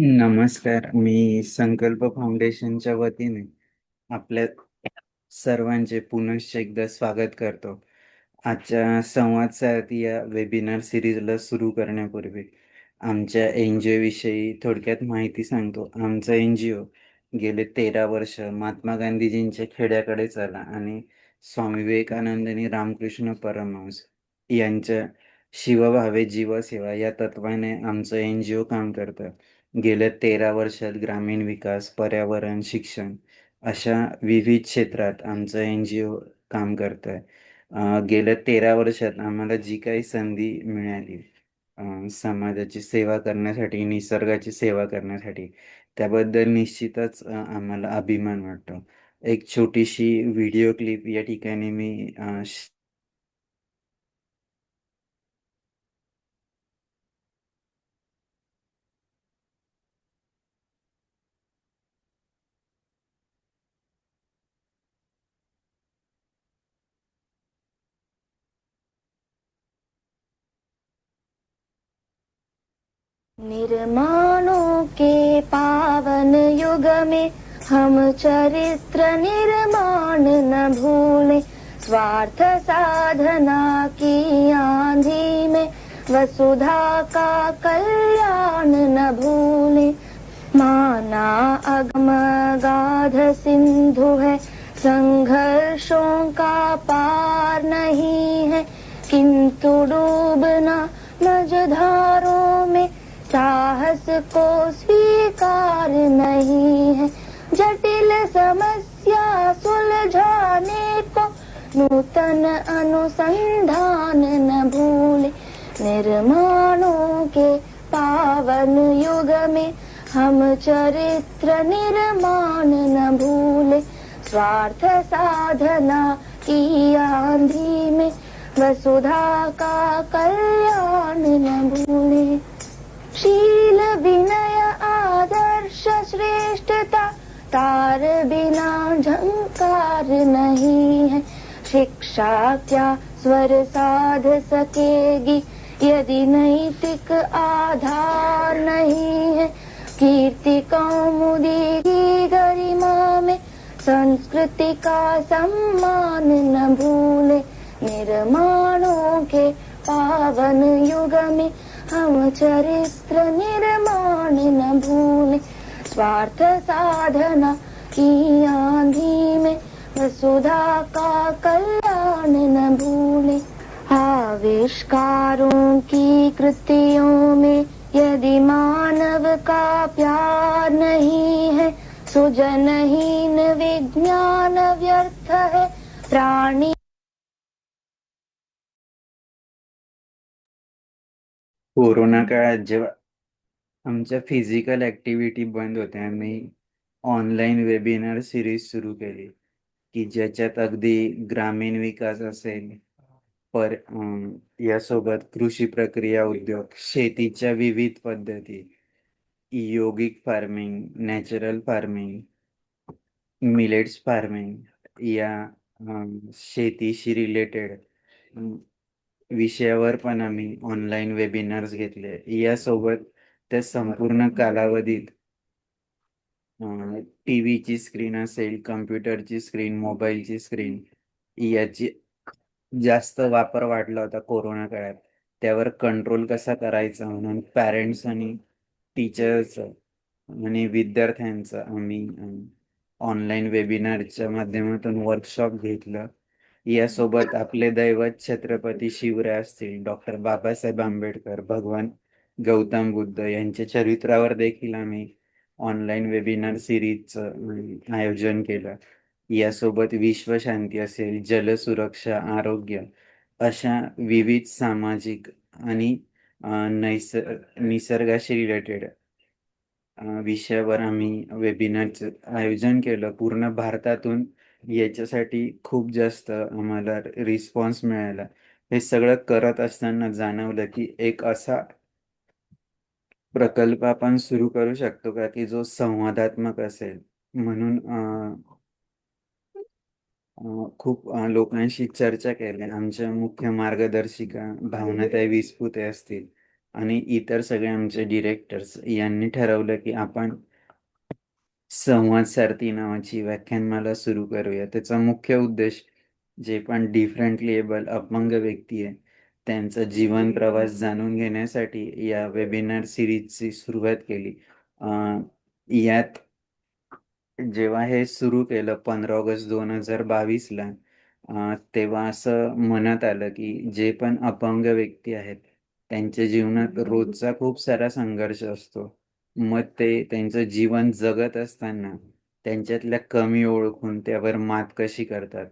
नमस्कार. मी संकल्प फाउंडेशनच्या वतीने आपल्या सर्वांचे पुनश्च एकदा स्वागत करतो. आजच्या संवाद सारथी या वेबिनार सिरीजला सुरू करण्यापूर्वी आमच्या एन-जी-ओ विषयी थोडक्यात माहिती सांगतो. आमचा एन-जी-ओ गेले 13 वर्ष महात्मा गांधीजींच्या खेड्याकडे चला आणि स्वामी विवेकानंद आणि रामकृष्ण परमहंस यांच्या शिवभावे जीवसेवा या तत्त्वाने आमचं एन-जी-ओ काम करतं. गेल्या 13 वर्षात ग्रामीण विकास, पर्यावरण, शिक्षण अशा विविध क्षेत्रात आमचं एन-जी-ओ काम करतंय. गेल्या 13 वर्षात आम्हाला जी काही संधी मिळाली समाजाची सेवा करण्यासाठी, निसर्गाची सेवा करण्यासाठी, त्याबद्दल निश्चितच आम्हाला अभिमान वाटतो. एक छोटीशी व्हिडिओ क्लिप या ठिकाणी मी निर्माणों के पावन युग में हम चरित्र निर्माण न भूले, स्वार्थ साधना की आंधी में वसुधा का कल्याण न भूले। माना अगम गाध सिंधु है, संघर्षों का पार नहीं है, किंतु डूबना मझधारों में साहस को स्वीकार नहीं है। जटिल समस्या सुलझाने को नूतन अनुसंधान न भूले। निर्माणों के पावन युग में हम चरित्र निर्माण न भूले, स्वार्थ साधना की आंधी में वसुधा का कल्याण न भूले। शील विनय आदर्श श्रेष्ठता तार बिना झंकार नहीं है। शिक्षा क्या स्वर साध सकेगी यदि नैतिक आधार नहीं है। कीर्ति कौमुदी की गरिमा में संस्कृति का सम्मान न भूले। निर्माणों के पावन युग में हम चरित्र निर्माण न भूले, स्वार्थ साधना की आंधी में वसुधा का कल्याण न भूले। आविष्कारों की कृतियों में यदि मानव का प्यार नहीं है, सुजनहीन विज्ञान व्यर्थ है। प्राणी कोरोना काळात जेव्हा आमच्या फिजिकल ॲक्टिव्हिटी बंद होत्या, आम्ही ऑनलाईन वेबिनार सीरीज सुरू केली, की ज्याच्यात अगदी ग्रामीण विकास असेल, यासोबत कृषी प्रक्रिया उद्योग, शेतीच्या विविध पद्धती, yogic farming, natural farming, millets farming या शेतीशी रिलेटेड विषयावर पण आम्ही ऑनलाईन वेबिनार्स घेतले. यासोबत त्या संपूर्ण कालावधीत टीव्हीची स्क्रीन असेल, कॉम्प्युटरची स्क्रीन, मोबाईलची स्क्रीन याची जास्त वापर वाढला होता कोरोना काळात. त्यावर कंट्रोल कसा करायचा म्हणून पॅरेंट्स आणि टीचर्स आणि विद्यार्थ्यांचं आम्ही ऑनलाईन वेबिनारच्या माध्यमातून वर्कशॉप घेतलं. यासोबत आपले दैवत छत्रपती शिवराय असतील, डॉक्टर बाबासाहेब आंबेडकर, भगवान गौतम बुद्ध यांच्या चरित्रावर देखील आम्ही ऑनलाईन वेबिनार सिरीजचं आयोजन केलं. यासोबत विश्वशांती असेल, जलसुरक्षा, आरोग्य अशा विविध सामाजिक आणि निसर्गाशी रिलेटेड विषयावर आम्ही वेबिनारचं आयोजन केलं. पूर्ण भारतातून याच्यासाठी खूप जास्त आम्हाला रिस्पॉन्स मिळाला. हे सगळं करत असताना जाणवलं, की एक असा प्रकल्प आपण सुरू करू शकतो का, की जो संवादात्मक असेल. म्हणून खूप लोकांशी चर्चा केल्या. आमच्या मुख्य मार्गदर्शिका भावनाताई विस्पुते असतील, आणि इतर सगळे आमचे डिरेक्टर्स यांनी ठरवलं की आपण संवाद सारथी नावाची व्याख्यानमाला सुरू करूया. त्याचा मुख्य उद्देश जे पण डिफरंटली एबल अपंग व्यक्ती आहे त्यांचा जीवन प्रवास जाणून घेण्यासाठी या वेबिनार सिरीजची सुरुवात केली. यात जेव्हा हे सुरू केलं 15 ऑगस्ट 2022ला, तेव्हा असं मनात आलं की जे पण अपंग व्यक्ती आहेत त्यांच्या जीवनात रोजचा खूप सारा संघर्ष असतो. मग ते त्यांचं जीवन जगत असताना त्यांच्यातल्या कमी ओळखून त्यावर मात कशी करतात.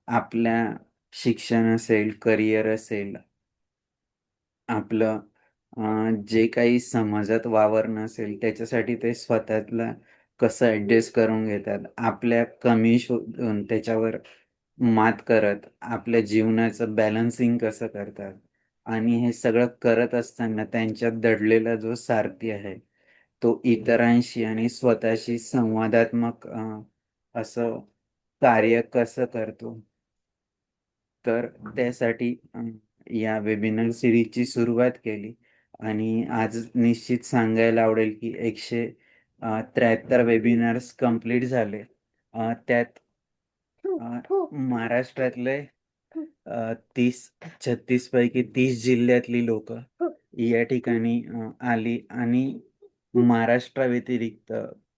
आपल्या शिक्षण असेल, करिअर असेल, आपलं जे काही समाजात वावरणं असेल त्याच्यासाठी ते स्वतःला कसं ॲडजस्ट करून घेतात. आपल्या कमी शोधून त्याच्यावर मात करत आपल्या जीवनाचं बॅलन्सिंग कसं करतात आणि हे सगळं करत असताना त्यांच्यात दडलेला जो सारथी आहे, तो इतरांशी आणि स्वतःशी संवादात्मक असं कार्य कसं करतो. तर त्यासाठी या वेबिनार सीरीजची सुरुवात केली आणि आज निश्चित सांगायला आवडेल की 173 वेबिनार्स कंप्लीट झाले. त्यात महाराष्ट्रातले 30-36 पैकी 30 जिल्ह्यातली लोक या ठिकाणी आली आणि महाराष्ट्राव्यतिरिक्त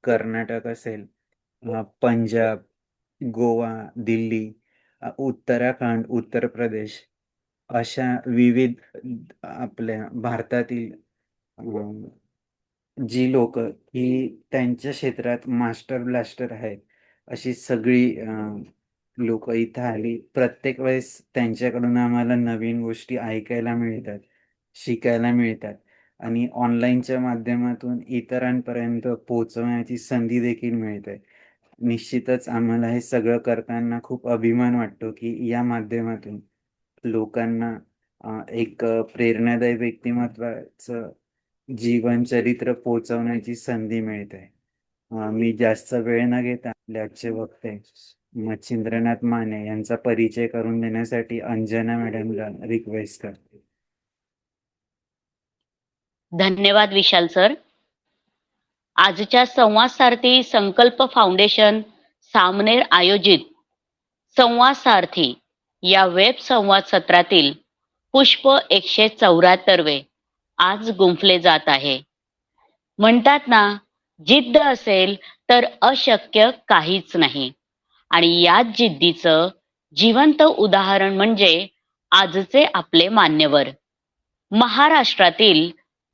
कर्नाटक असेल, पंजाब, गोवा, दिल्ली, उत्तराखंड, उत्तर प्रदेश अशा विविध आपल्या भारतातील जी लोक ही त्यांच्या क्षेत्रात मास्टर ब्लास्टर आहेत, अशी सगळी लोक इथं आली. प्रत्येक वेळेस त्यांच्याकडून आम्हाला नवीन गोष्टी ऐकायला मिळतात, शिकायला मिळतात आणि ऑनलाईनच्या माध्यमातून इतरांपर्यंत पोहोचवण्याची संधी देखील मिळते. निश्चितच आम्हाला हे सगळं करताना खूप अभिमान वाटतो की या माध्यमातून लोकांना एक प्रेरणादायी व्यक्तिमत्वाचं जीवनचरित्र पोहोचवण्याची संधी मिळते. मी जास्त वेळ न घेता आपले आजचे वक्ते मच्छिंद्रनाथ माने यांचा परिचय करून देण्यासाठी अंजना मॅडमला रिक्वेस्ट करते. धन्यवाद विशाल सर. आजच्या संवाद सारथी संकल्प फाउंडेशन सामनेर आयोजित संवाद सारथी या वेब संवाद सत्रातील पुष्प 174वे आज गुंफले जात आहे. म्हणतात ना, जिद्द असेल तर अशक्य काहीच नाही. आणि याच जिद्दीचं जिवंत उदाहरण म्हणजे आजचे आपले मान्यवर. महाराष्ट्रातील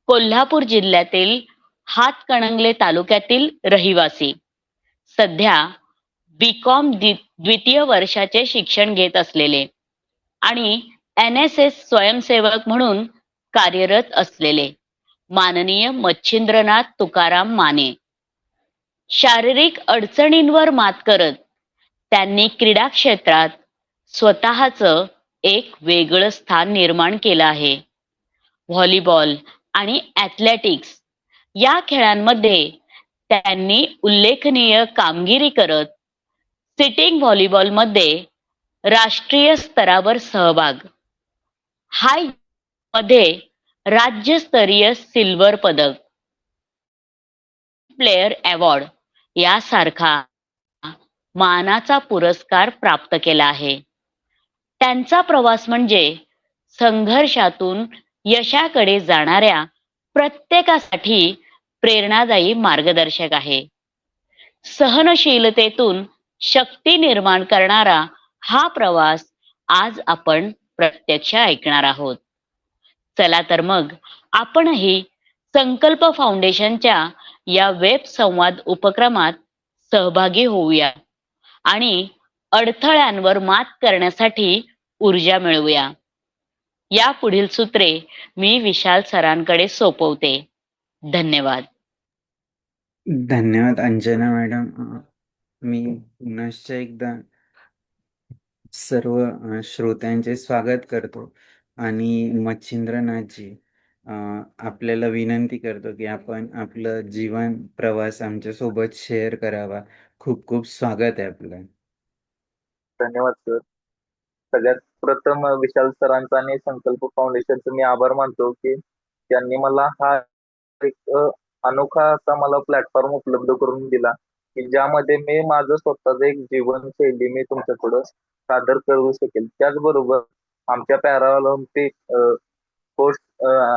कोल्हापूर जिल्ह्यातील हातकणंगले तालुक्यातील रहिवासी, सध्या बीकॉम द्वितीय वर्षाचे शिक्षण घेत असलेले आणि NSS स्वयंसेवक म्हणून कार्यरत असलेले माननीय मच्छिंद्रनाथ तुकाराम माने. शारीरिक अडचणींवर मात करत त्यांनी क्रीडा क्षेत्रात स्वतःचं एक वेगळं स्थान निर्माण केलं आहे. व्हॉलीबॉल आणि ॲथलेटिक्स या खेळांमध्ये त्यांनी उल्लेखनीय कामगिरी करत सिटिंग व्हॉलीबॉलमध्ये राष्ट्रीय स्तरावर सहभाग, हाय मध्ये राज्यस्तरीय सिल्वर पदक, प्लेयर अवॉर्ड यासारखा मानाचा पुरस्कार प्राप्त केला आहे. त्यांचा प्रवास म्हणजे संघर्षातून यशाकडे जाणाऱ्या प्रत्येकासाठी प्रेरणादायी मार्गदर्शक आहे. सहनशीलतेतून शक्ती निर्माण करणारा हा प्रवास आज आपण प्रत्यक्ष ऐकणार आहोत. चला तर मग आपणही संकल्प फाउंडेशनच्या या वेब संवाद उपक्रमात सहभागी होऊया आणि अडथळ्यांवर मात करण्यासाठी ऊर्जा मिळवूया. या पुढील सूत्रे मी विशाल सरांकडे सोपवते. धन्यवाद. धन्यवाद अंजना मॅडम. मी पुनश्च एकदा सर्व श्रोत्यांचे स्वागत करतो आणि मच्छिंद्रनाथजी आपल्याला विनंती करतो की आपण आपलं जीवन प्रवास आमच्या सोबत शेअर करावा. खूप खूप स्वागत आहे आपलं. धन्यवाद सर. सगळ्यात प्रथम विशाल सरांचा आणि संकल्प फाउंडेशनचा मी आभार मानतो की त्यांनी मला हा एक अनोखा असा मला प्लॅटफॉर्म उपलब्ध करून दिला, की ज्यामध्ये मी माझं स्वतःचं एक जीवनशैली मी तुमच्यापुढं सादर करू शकेल. त्याचबरोबर आमच्या पॅरा ऑलिम्पिक स्पोर्ट्स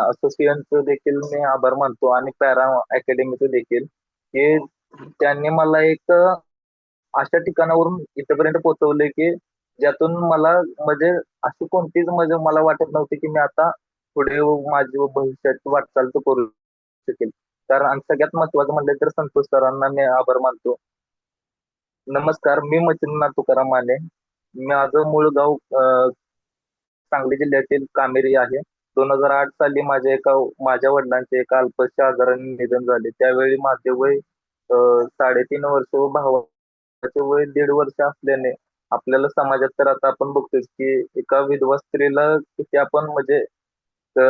असोसिएशनचं देखील मी आभार मानतो आणि पॅरा अकॅडमीचं देखील, की त्यांनी मला एक अशा ठिकाणावरून इथपर्यंत पोहोचवले, की ज्यातून मला म्हणजे अशी कोणतीच म्हणजे मला वाटत नव्हती, की मी आता पुढे माझी भविष्याची वाटचाल तर करू शकेल. कारण आणि सगळ्यात महत्त्वाचं म्हटलं तर संतोष सरांना मी आभार मानतो. नमस्कार, मी मच्छिंद्रनाथ तुकाराम माने. माझं मूळ गाव सांगली जिल्ह्यातील कामेरी आहे. 2008 साली माझ्या वडिलांचे एका अल्पशा आजाराने निधन झाले. त्यावेळी माझे वय 3.5 वर्ष व भावाचे वय 1.5 वर्ष असल्याने आपल्याला समाजात तर आता आपण बघतोच, की एका विधवा स्त्रीला किती आपण म्हणजे अ,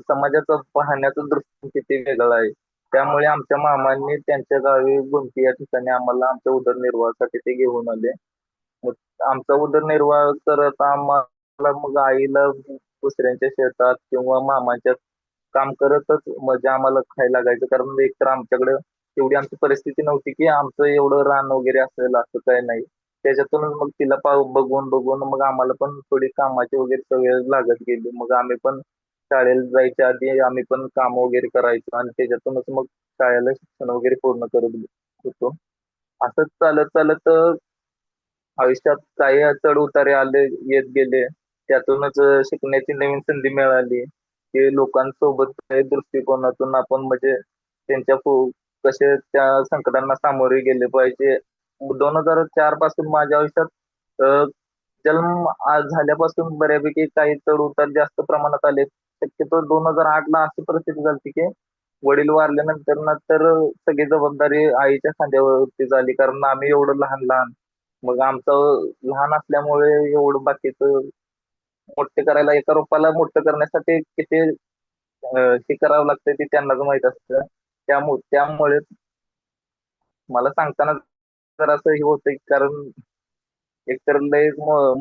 समाजाचं पाहण्याचा दृष्टिकोन किती वेगळा आहे. त्यामुळे आमच्या मामांनी त्यांच्या गावी गुमटी या ठिकाणी आम्हाला आमच्या उदरनिर्वाहासाठी ते घेऊन आले. मग आमचा उदरनिर्वाह करत आम्हाला मग आईला दुसऱ्यांच्या शेतात किंवा मामाच्या काम करतच म्हणजे आम्हाला खायला लागायचं. कारण एकतर आमच्याकडे तेवढी आमची परिस्थिती नव्हती, की आमचं एवढं रान वगैरे असेल असं काही नाही. त्याच्यातूनच मग तिला बघून बघून मग आम्हाला पण थोडी कामाची वगैरे सवय लागत गेली. मग आम्ही पण शाळेला जायच्या आधी आम्ही पण काम वगैरे करायचो आणि त्याच्यातूनच मग शाळेला शिक्षण वगैरे पूर्ण करत होतो. असंच चालत चालत आयुष्यात काही चढ उतारे आले, येत गेले. त्यातूनच शिकण्याची नवीन संधी मिळाली, की लोकांसोबत काही दृष्टिकोनातून आपण म्हणजे कसे त्या संकटांना सामोरे गेले पाहिजे. 2004 पासून माझ्या आयुष्यात जन्म आज झाल्यापासून बऱ्यापैकी काही चढ उतार जास्त प्रमाणात आले. शक्यतो 2008ला अशी परिस्थिती झाली, की वडील वारल्यानंतर ना तर सगळी जबाबदारी आईच्या खांद्यावरती झाली. कारण आम्ही एवढं लहान लहान मग आमचं लहान असल्यामुळे एवढं बाकीचं मोठे करायला एका रोपाला मोठं करण्यासाठी किती हे करावं लागतं ते त्यांनाच माहित असतं. त्यामुळे मला सांगताना जरासं हे होतंय कारण एकतर लय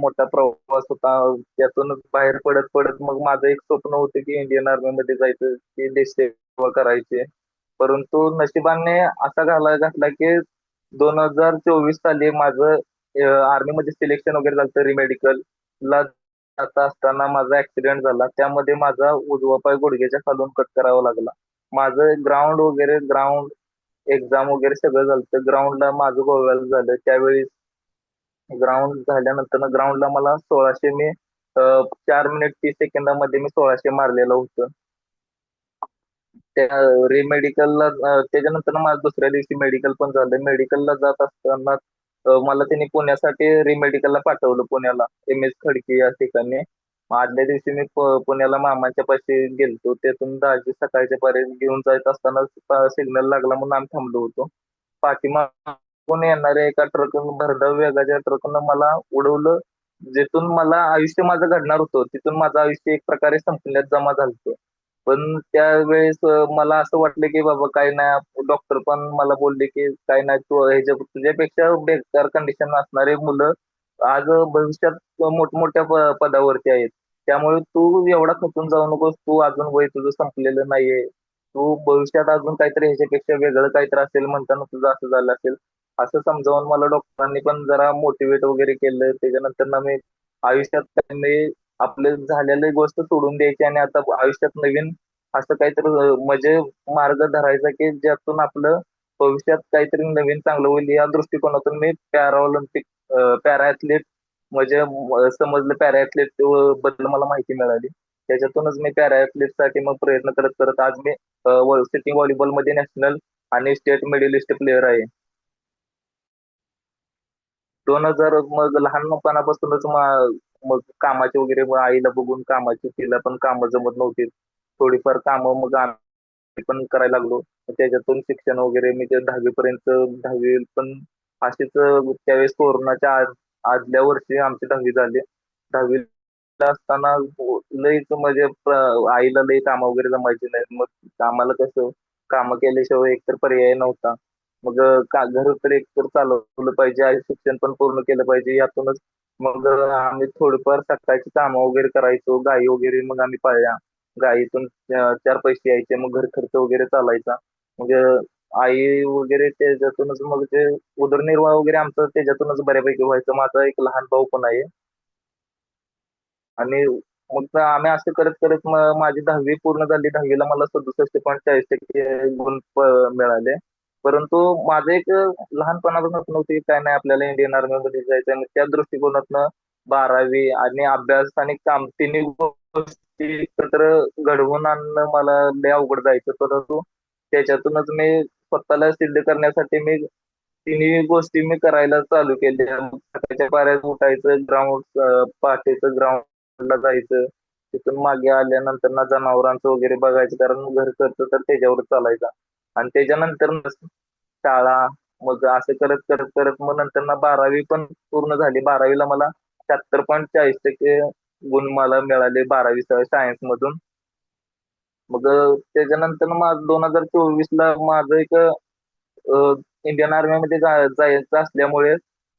मोठा प्रवास होता. त्यातूनच बाहेर पडत पडत मग माझं एक स्वप्न होतं, की इंडियन आर्मीमध्ये जायचं, की देश सेवा करायची. परंतु नशिबाने असा घातला, की 2024 साली माझं आर्मीमध्ये सिलेक्शन वगैरे झालं रिमेडिकलला जात असताना माझा ऍक्सिडेंट झाला. त्यामध्ये माझा उजवा पाय गुडघ्याच्या खालून कट करावा लागला. माझं ग्राउंड एक्झाम वगैरे सगळं झालं. ग्राउंडला माझं गोव्याला झालं. त्यावेळी ग्राउंड झाल्यानंतर ग्राउंडला मला 1600 मी 4 मिनिट 30 सेकंदामध्ये मी 1600 मारलेलं होतं. त्या त्याच्यानंतर माझं दुसऱ्या दिवशी मेडिकल पण झालं. मेडिकलला जात असताना मला त्यांनी पुण्यासाठी रिमेडिकलला पाठवलं पुण्याला, एम एस खडकी या ठिकाणी. मग आदल्या दिवशी मी पुण्याला मामाच्या पाशी गेलतो. तिथून दाजी सकाळच्या पर्यंत घेऊन जात असताना सिग्नल लागला म्हणून आम्ही थांबलो होतो. पाठीमागून येणाऱ्या एका ट्रकनं भरधाव वेगाच्या ट्रकनं मला उडवलं. जिथून मला आयुष्य माझं घडणार होतं, तिथून माझं आयुष्य एक प्रकारे संपण्यात जमा झालं. पण त्यावेळेस मला असं वाटलं, की बाबा काही नाही. डॉक्टर पण मला बोलले, की काही नाही तू तुझ्यापेक्षा बेकार कंडिशन असणारे मुलं आज भविष्यात मोठमोठ्या पदावरती आहेत. त्यामुळे तू एवढा खचून जाऊ नकोस. तू अजून वय तुझं संपलेलं नाहीये. तू भविष्यात अजून काहीतरी ह्याच्यापेक्षा वेगळं काहीतरी असेल म्हणताना तुझं असं झालं असेल. असं समजावून मला डॉक्टरांनी पण जरा मोटिवेट वगैरे केलं. त्याच्यानंतर ना मी आयुष्यात त्यांनी आपले झालेली गोष्ट सोडून द्यायची आणि आता आयुष्यात नवीन असं काहीतरी म्हणजे मार्ग धरायचा, की ज्यातून आपलं भविष्यात काहीतरी नवीन चांगलं होईल. या दृष्टिकोनातून मी पॅरा ॲथलीट म्हणजे समजलं पॅरा ॲथलीट बद्दल मला माहिती मिळाली. त्याच्यातूनच मी पॅरा ॲथलीटसाठी मग प्रयत्न करत करत आज मी सिटिंग व्हॉलीबॉलमध्ये नॅशनल आणि स्टेट मेडलिस्ट प्लेअर आहे. 2000 मग लहानपणापासूनच मग कामाची वगैरे मग आईला बघून कामाची तिला पण कामं जमत नव्हती. थोडीफार कामं मग आम्ही पण करायला लागलो. त्याच्यातून शिक्षण वगैरे मी ते 10वी पर्यंत 10वी पण अशीच त्यावेळेस कोरोनाच्या आदल्या वर्षी आमची 10वी झाली. 10वी असताना लईच म्हणजे आईला लई कामं वगैरे जमायची नाही. मग आम्हाला कसं कामं केल्याशिवाय एकतर पर्याय नव्हता. मग घर तर एकतर चालवलं पाहिजे, आणि शिक्षण पण पूर्ण केलं पाहिजे. यातूनच मग आम्ही थोडीफार सकाळची कामं वगैरे करायचो. गायी वगैरे मग आम्ही पाळल्या. गायीतून 4 पैसे यायचे, मग घर खर्च वगैरे चालायचा. मग आई वगैरे त्याच्यातूनच मग ते उदरनिर्वाह वगैरे आमचा त्याच्यातूनच बऱ्यापैकी व्हायचं. माझा एक लहान भाऊ पण आहे. आणि मग आम्ही असं करत करत माझी 10वी पूर्ण झाली. 10वीला मला 67.40% गुण मिळाले. परंतु माझं एक लहानपणापासून स्वप्न होतं की काय नाही आपल्याला इंडियन आर्मीमध्ये जायचं आहे. मग त्या दृष्टिकोनातनं 12वी आणि अभ्यास आणि काम तिन्ही गोष्टी एकत्र घडवून आणणं मला लय अवघड जायचं. परंतु त्याच्यातूनच मी स्वतःला सिद्ध करण्यासाठी मी तिन्ही गोष्टी मी करायला चालू केल्या. मग सकाळच्या पाऱ्यात उठायचं, पहाटेचं ग्राउंडला जायचं. तिथून मागे आल्यानंतर ना जनावरांचं वगैरे बघायचं, कारण घर खर्च तर त्याच्यावर चालायचा. आणि त्याच्यानंतर शाळा, मग असं करत करत करत मग नंतर ना 12वी पण पूर्ण झाली. 12वीला मला 76.40% गुण मला मिळाले 12वी सायन्स मधून. मग त्याच्यानंतर माझं 2024ला माझं एक इंडियन आर्मीमध्ये जायचं असल्यामुळे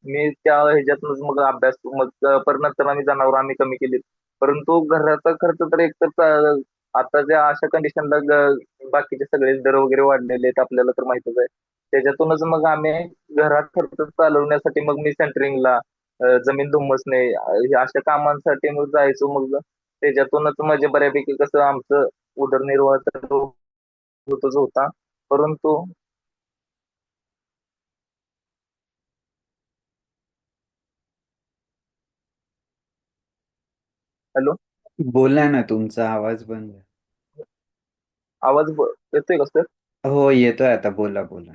मी त्या ह्याच्यातूनच मग अभ्यास मग परत नंतर आम्ही जनावर आम्ही कमी केली. परंतु घराचा खर्च तर एक तर आता ज्या अशा कंडिशनला बाकीचे सगळे दर वगैरे वाढलेले आहेत आपल्याला तर माहितच आहे. त्याच्यातूनच मग आम्ही घरात खर्च चालवण्यासाठी मग मी सेंटरिंगला, जमीन धुम्मसणे अशा कामांसाठी मग जायचो. मग त्याच्यातूनच म्हणजे बऱ्यापैकी कसं आमचं उदरनिर्वाह तर होतच होता. परंतु हॅलो, बोला ना, तुमचा आवाज बंद आहे. आवाज येतोय का सर? हो, येतोय आता. बोला बोला.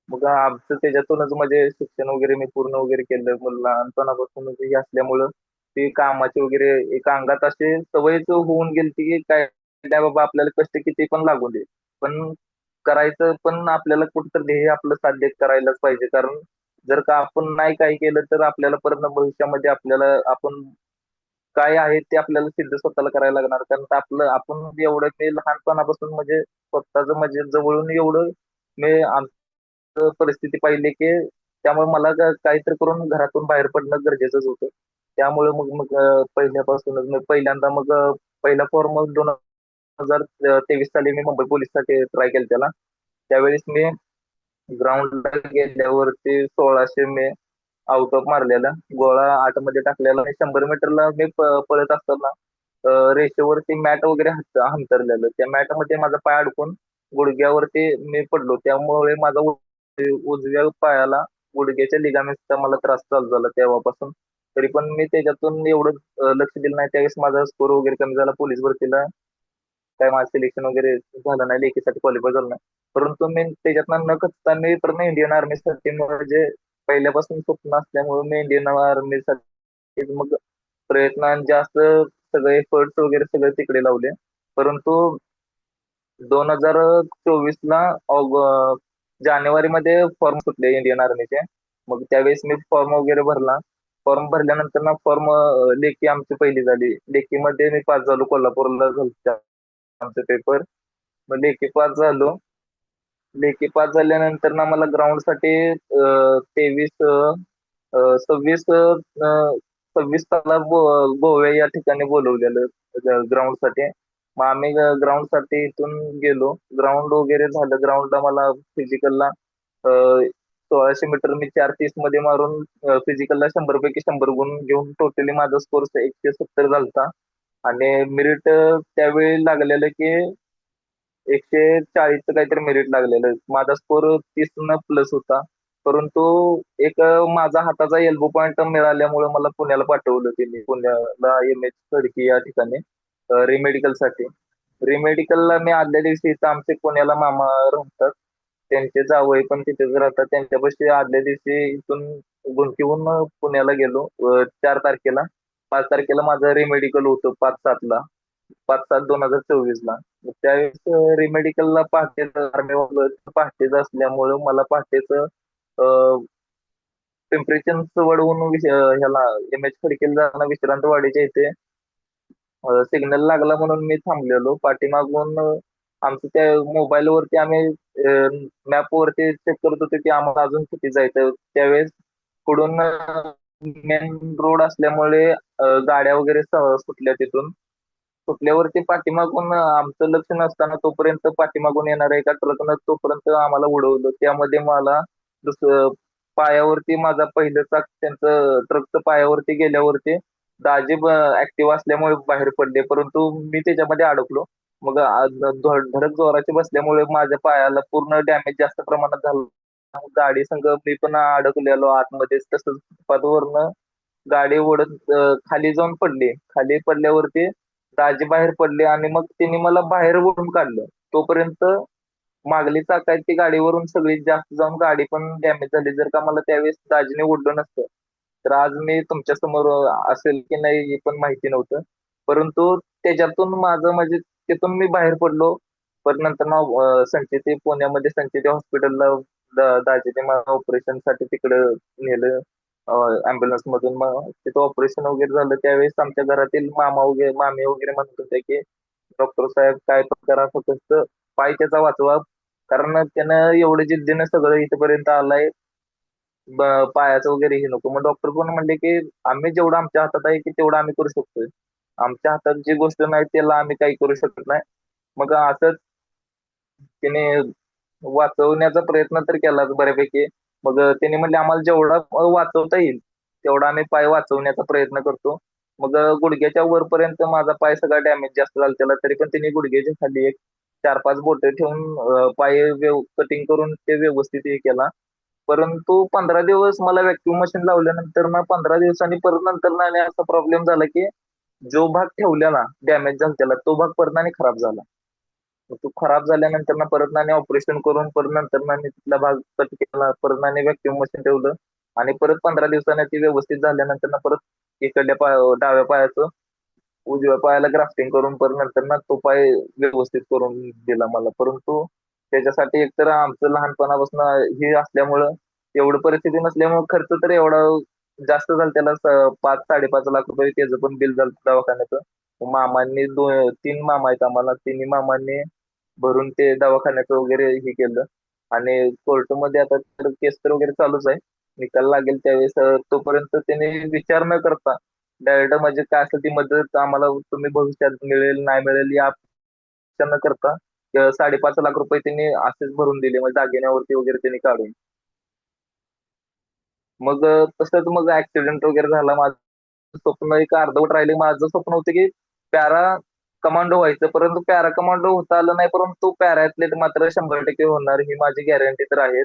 मग आमचं त्याच्यातूनच म्हणजे शिक्षण वगैरे मी पूर्ण वगैरे केलं. मग लहानपणापासून हे असल्यामुळं ते कामाचे वगैरे एक अंगात असे सवयच होऊन गेलती की काय नाही बाबा, आपल्याला कष्ट किती पण लागू दे, पण करायचं. पण आपल्याला कुठंतरी ध्येय आपलं साध्य करायलाच पाहिजे. कारण जर का आपण नाही काही केलं तर आपल्याला परत भविष्यामध्ये आपल्याला आपण काय आहे ते आपल्याला सिद्ध स्वतःला करायला लागणार. कारण का आपलं आपण एवढं ते लहानपणापासून म्हणजे स्वतःच म्हणजे जवळून एवढं मी परिस्थिती पाहिली की त्यामुळे मला काहीतरी करून घरातून बाहेर पडणं गरजेचंच होतं. त्यामुळे मग मग पहिल्यापासूनच मग पहिल्यांदा मग पहिला फॉर्म 2023 साली मी मुंबई पोलीससाठी ट्राय केला त्याला. त्यावेळेस मी ग्राउंडला गेल्यावरती 1600 मी आउट ऑफ मारलेला, गोळा 8 मध्ये टाकलेला आणि 100 मीटरला मी पळत असताना रेषेवरती मॅट वगैरे अंतरलेलं. त्या मॅट मध्ये माझा पाय अडकून गुडघ्यावरती मी पडलो. त्यामुळे माझा उजव्या पायाला गुडघ्याच्या लिगामेंटचा मला त्रास चालू झाला तेव्हापासून. तरी पण मी त्याच्यातून एवढं लक्ष दिलं नाही. त्यावेळेस माझा स्कोर वगैरे कमी झाला पोलीस भरतीला. काय माझं सिलेक्शन वगैरे झालं नाही, लेखीसाठी क्वालिफाय झालं नाही. परंतु मी त्याच्यातनं न खचता मी परत इंडियन आर्मीसाठी म्हणजे पहिल्यापासून स्वप्न असल्यामुळे मी इंडियन आर्मीसाठी मग प्रयत्न जास्त सगळे एफर्ट्स वगैरे सगळे तिकडे लावले. परंतु 2024ला जानेवारीमध्ये फॉर्म सुटले इंडियन आर्मीचे. मग त्यावेळेस मी फॉर्म वगैरे भरला. फॉर्म भरल्यानंतर ना फॉर्म लेखी आमची पहिली झाली. लेखीमध्ये मी पास झालो. कोल्हापूरला झालते आमचे पेपर. मग लेखी पास झालो. लेखी पास झाल्यानंतर ना मला ग्राउंडसाठी 26 ताला गोव्या या ठिकाणी बोलवलेलं ग्राउंडसाठी. मग आम्ही ग्राउंडसाठी इथून गेलो. ग्राउंड वगैरे झालं. ग्राउंडला मला फिजिकलला 1600 मीटर मी 4:30 मध्ये मारून फिजिकलला 100 पैकी 100 गुण घेऊन टोटली माझा स्कोर 170 झालता. आणि मेरिट त्यावेळी लागलेलं की 140चं काहीतरी मेरिट लागलेलं. माझा स्कोर 30 न प्लस होता. परंतु एक माझा हाताचा एल्बो पॉईंट मिळाल्यामुळे मला पुण्याला पाठवलं त्यांनी. पुण्याला एम एच खडकी या ठिकाणी रिमेडिकल साठी. रिमेडिकलला मी आदल्या दिवशी इथं आमचे पुण्याला मामा राहतात, त्यांचे जावई पण तिथेच राहतात. त्यांच्यापाशी आदल्या दिवशी इथून गुंतीहून पुण्याला गेलो 4 तारखेला. 5 तारखेला माझं रिमेडिकल होतं 5/7ला, 5/7/2024ला. त्यावेळेस रिमेडिकलला पहाटेच असल्यामुळं मला पहाटेच पिंपरी चिंचवडहून ह्याला एम एच खडकीला जाताना विश्रांतवाडीच्या इथे सिग्नल लागला म्हणून मी थांबलेलो. पाठीमागून आमच्या त्या मोबाईल वरती आम्ही मॅप वरती चेक करत होतो की आम्हाला अजून किती जायचं. त्यावेळेस पुढून मेन रोड असल्यामुळे गाड्या वगैरे सुटल्या तिथून. सुटल्यावरती पाठीमागून आमचं लक्ष नसताना तोपर्यंत पाठीमागून येणाऱ्या एका ट्रकनं तोपर्यंत आम्हाला उडवलं. त्यामध्ये मला दुसरं पायावरती माझा पहिलं चाक त्यांचं ट्रकचं पायावरती गेल्यावरती दाजी ऍक्टिव्ह असल्यामुळे बाहेर पडले, परंतु मी त्याच्यामध्ये अडकलो. मग धडक जोराची बसल्यामुळे माझ्या पायाला पूर्ण डॅमेज जास्त प्रमाणात झालं. गाडी संग मी पण अडकलेलो आतमध्येच. तसंच फुटपाथवरनं गाडी ओढत खाली जाऊन पडली. खाली पडल्यावरती दाजी बाहेर पडले आणि मग त्यांनी मला बाहेर ओढून काढलं. तोपर्यंत मागली चाकाची गाडीवरून सगळी जास्त जाऊन गाडी पण डॅमेज झाली. जर का मला त्यावेळेस दाजीने ओढलं नसतं तर आज मी तुमच्या समोर असेल की नाही हे पण माहिती नव्हतं. परंतु त्याच्यातून माझं म्हणजे तिथून मी बाहेर पडलो. पण नंतर ना संचेती पुण्यामध्ये संचेती हॉस्पिटलला दाजीने मला ऑपरेशन साठी तिकडे नेलं अँब्युलन्स मधून. मग तिथं ऑपरेशन वगैरे झालं. त्यावेळेस आमच्या घरातील मामा वगैरे मामी वगैरे म्हणत होते की डॉक्टर साहेब काय पण करा फक्त पाय त्याचा वाचवा, कारण त्यानं एवढं जिद्दीनं सगळं इथपर्यंत आलाय. पायाचं वगैरे हे नको. मग डॉक्टर पण म्हणले की आम्ही जेवढं आमच्या हातात आहे की तेवढं आम्ही करू शकतोय. आमच्या हातात जी गोष्ट नाही त्याला आम्ही काही करू शकत नाही. मग असंच त्याने वाचवण्याचा प्रयत्न तर केलाच बऱ्यापैकी. मग त्याने म्हणले आम्हाला जेवढा वाचवता येईल तेवढा आम्ही पाय वाचवण्याचा प्रयत्न करतो. मग गुडघ्याच्या वरपर्यंत माझा पाय सगळा डॅमेज जास्त झाला त्याला, तरी पण त्यांनी गुडघ्याच्या खाली एक 4-5 बोटे ठेवून पाय कटिंग करून ते व्यवस्थित हे केला. परंतु 15 दिवस मला व्हॅक्यूम मशीन लावल्यानंतर ना 15 दिवसांनी परत नंतर ना आणि असा प्रॉब्लेम झाला की जो भाग ठेवलेला डॅमेज झाला त्याला तो भाग परत आणि खराब झाला. मग तो खराब झाल्यानंतर ना परत आणि ऑपरेशन करून परत नंतर ना तिथला भाग कट केला. परत आणि व्हॅक्यूम मशीन ठेवलं आणि परत 15 दिवसांनी ती व्यवस्थित झाल्यानंतर ना परत इकडल्या डाव्या पायाचं उजव्या पायाला ग्राफ्टिंग करून परत नंतर ना तो पाय व्यवस्थित करून दिला मला. परंतु त्याच्यासाठी एकतर आमचं लहानपणापासून हे असल्यामुळं एवढं परिस्थिती नसल्यामुळे खर्च तर एवढा जास्त झाला त्याला. 5-5.5 लाख रुपये त्याचं पण बिल झालं दवाखान्याचं. मामांनी 3 मामा आहेत आम्हाला. तिन्ही मामांनी भरून ते दवाखान्याचं वगैरे हे केलं. आणि कोर्टमध्ये आता तर केस तर वगैरे चालूच आहे. निकाल लागेल त्यावेळेस तोपर्यंत त्याने विचार न करता डायरेक्ट म्हणजे काय असेल ती मदत आम्हाला तुम्ही भविष्यात मिळेल नाही मिळेल या विचार न करता 5.5 लाख रुपये त्यांनी असेच भरून दिले म्हणजे दागिन्यावरती वगैरे त्यांनी काढून. मग तसंच मग ऍक्सिडेंट वगैरे झाला. माझं स्वप्न एक अर्धवट राहिले. माझं स्वप्न होतं की पॅरा कमांडो व्हायचं, परंतु पॅरा कमांडो होता आलं नाही. परंतु पॅरा ऍथलेट मात्र 100% होणार ही माझी गॅरंटी तर आहे.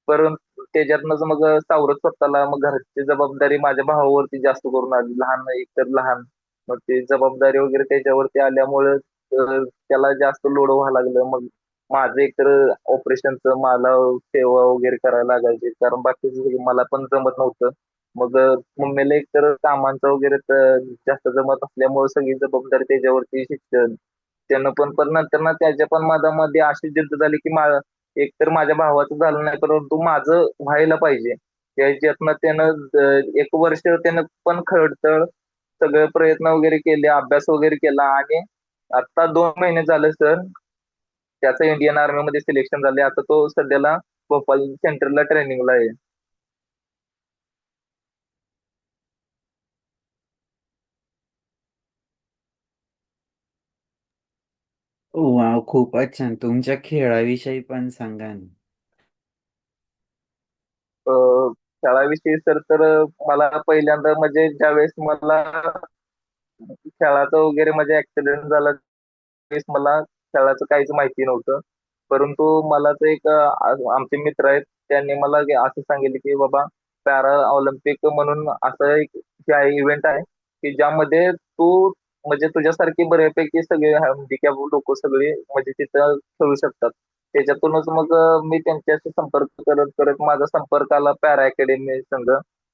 परंतु त्याच्यातनंच मग सावरत स्वतःला मग घरची जबाबदारी माझ्या भावावरती जास्त करून आली. लहान एक तर लहान, मग ती जबाबदारी वगैरे त्याच्यावरती आल्यामुळे त्याला जास्त लोड व्हायला लागलं. मग माझं एकतर ऑपरेशनचं मला सेवा वगैरे करायला लागायची, कारण बाकीचं मला पण जमत नव्हतं. मग मम्मीला एकतर कामांचं वगैरे जास्त जमत असल्यामुळे सगळी जबाबदारी त्याच्यावरती. शिक्षण त्यानं पण नंतर ना त्याच्या पण माझ्यामध्ये अशी जिद्द झाली की एकतर माझ्या भावाचं झालं नाही परंतु माझं व्हायला पाहिजे. त्याच्यातनं त्यानं 1 वर्ष त्यानं पण खडतळ सगळे प्रयत्न वगैरे केले, अभ्यास वगैरे केला आणि आता 2 महिने झाले सर त्याचं इंडियन आर्मी मध्ये सिलेक्शन झाले. आता तो सध्याला भोपाळ सेंटरला ट्रेनिंगला आहे. वाव, खूपच छान. तुमच्या खेळाविषयी पण सांगा ना. अ, खेळाविषयी सर तर मला पहिल्यांदा म्हणजे ज्यावेळेस मला खेळाचं वगैरे म्हणजे ऍक्सिडेंट झाला त्यावेळेस मला खेळाचं काहीच माहिती नव्हतं. परंतु मला ते एक आमचे मित्र आहेत त्यांनी मला असं सांगितलं की बाबा पॅरा ऑलिम्पिक म्हणून असं एक इव्हेंट आहे की ज्यामध्ये तू म्हणजे तुझ्यासारखी बऱ्यापैकी सगळे हँडिकॅप लोक सगळे म्हणजे तिथं खेळू शकतात. त्याच्यातूनच मग मी त्यांच्याशी संपर्क करत करत माझा संपर्क आला पॅरा अकॅडमी संघ.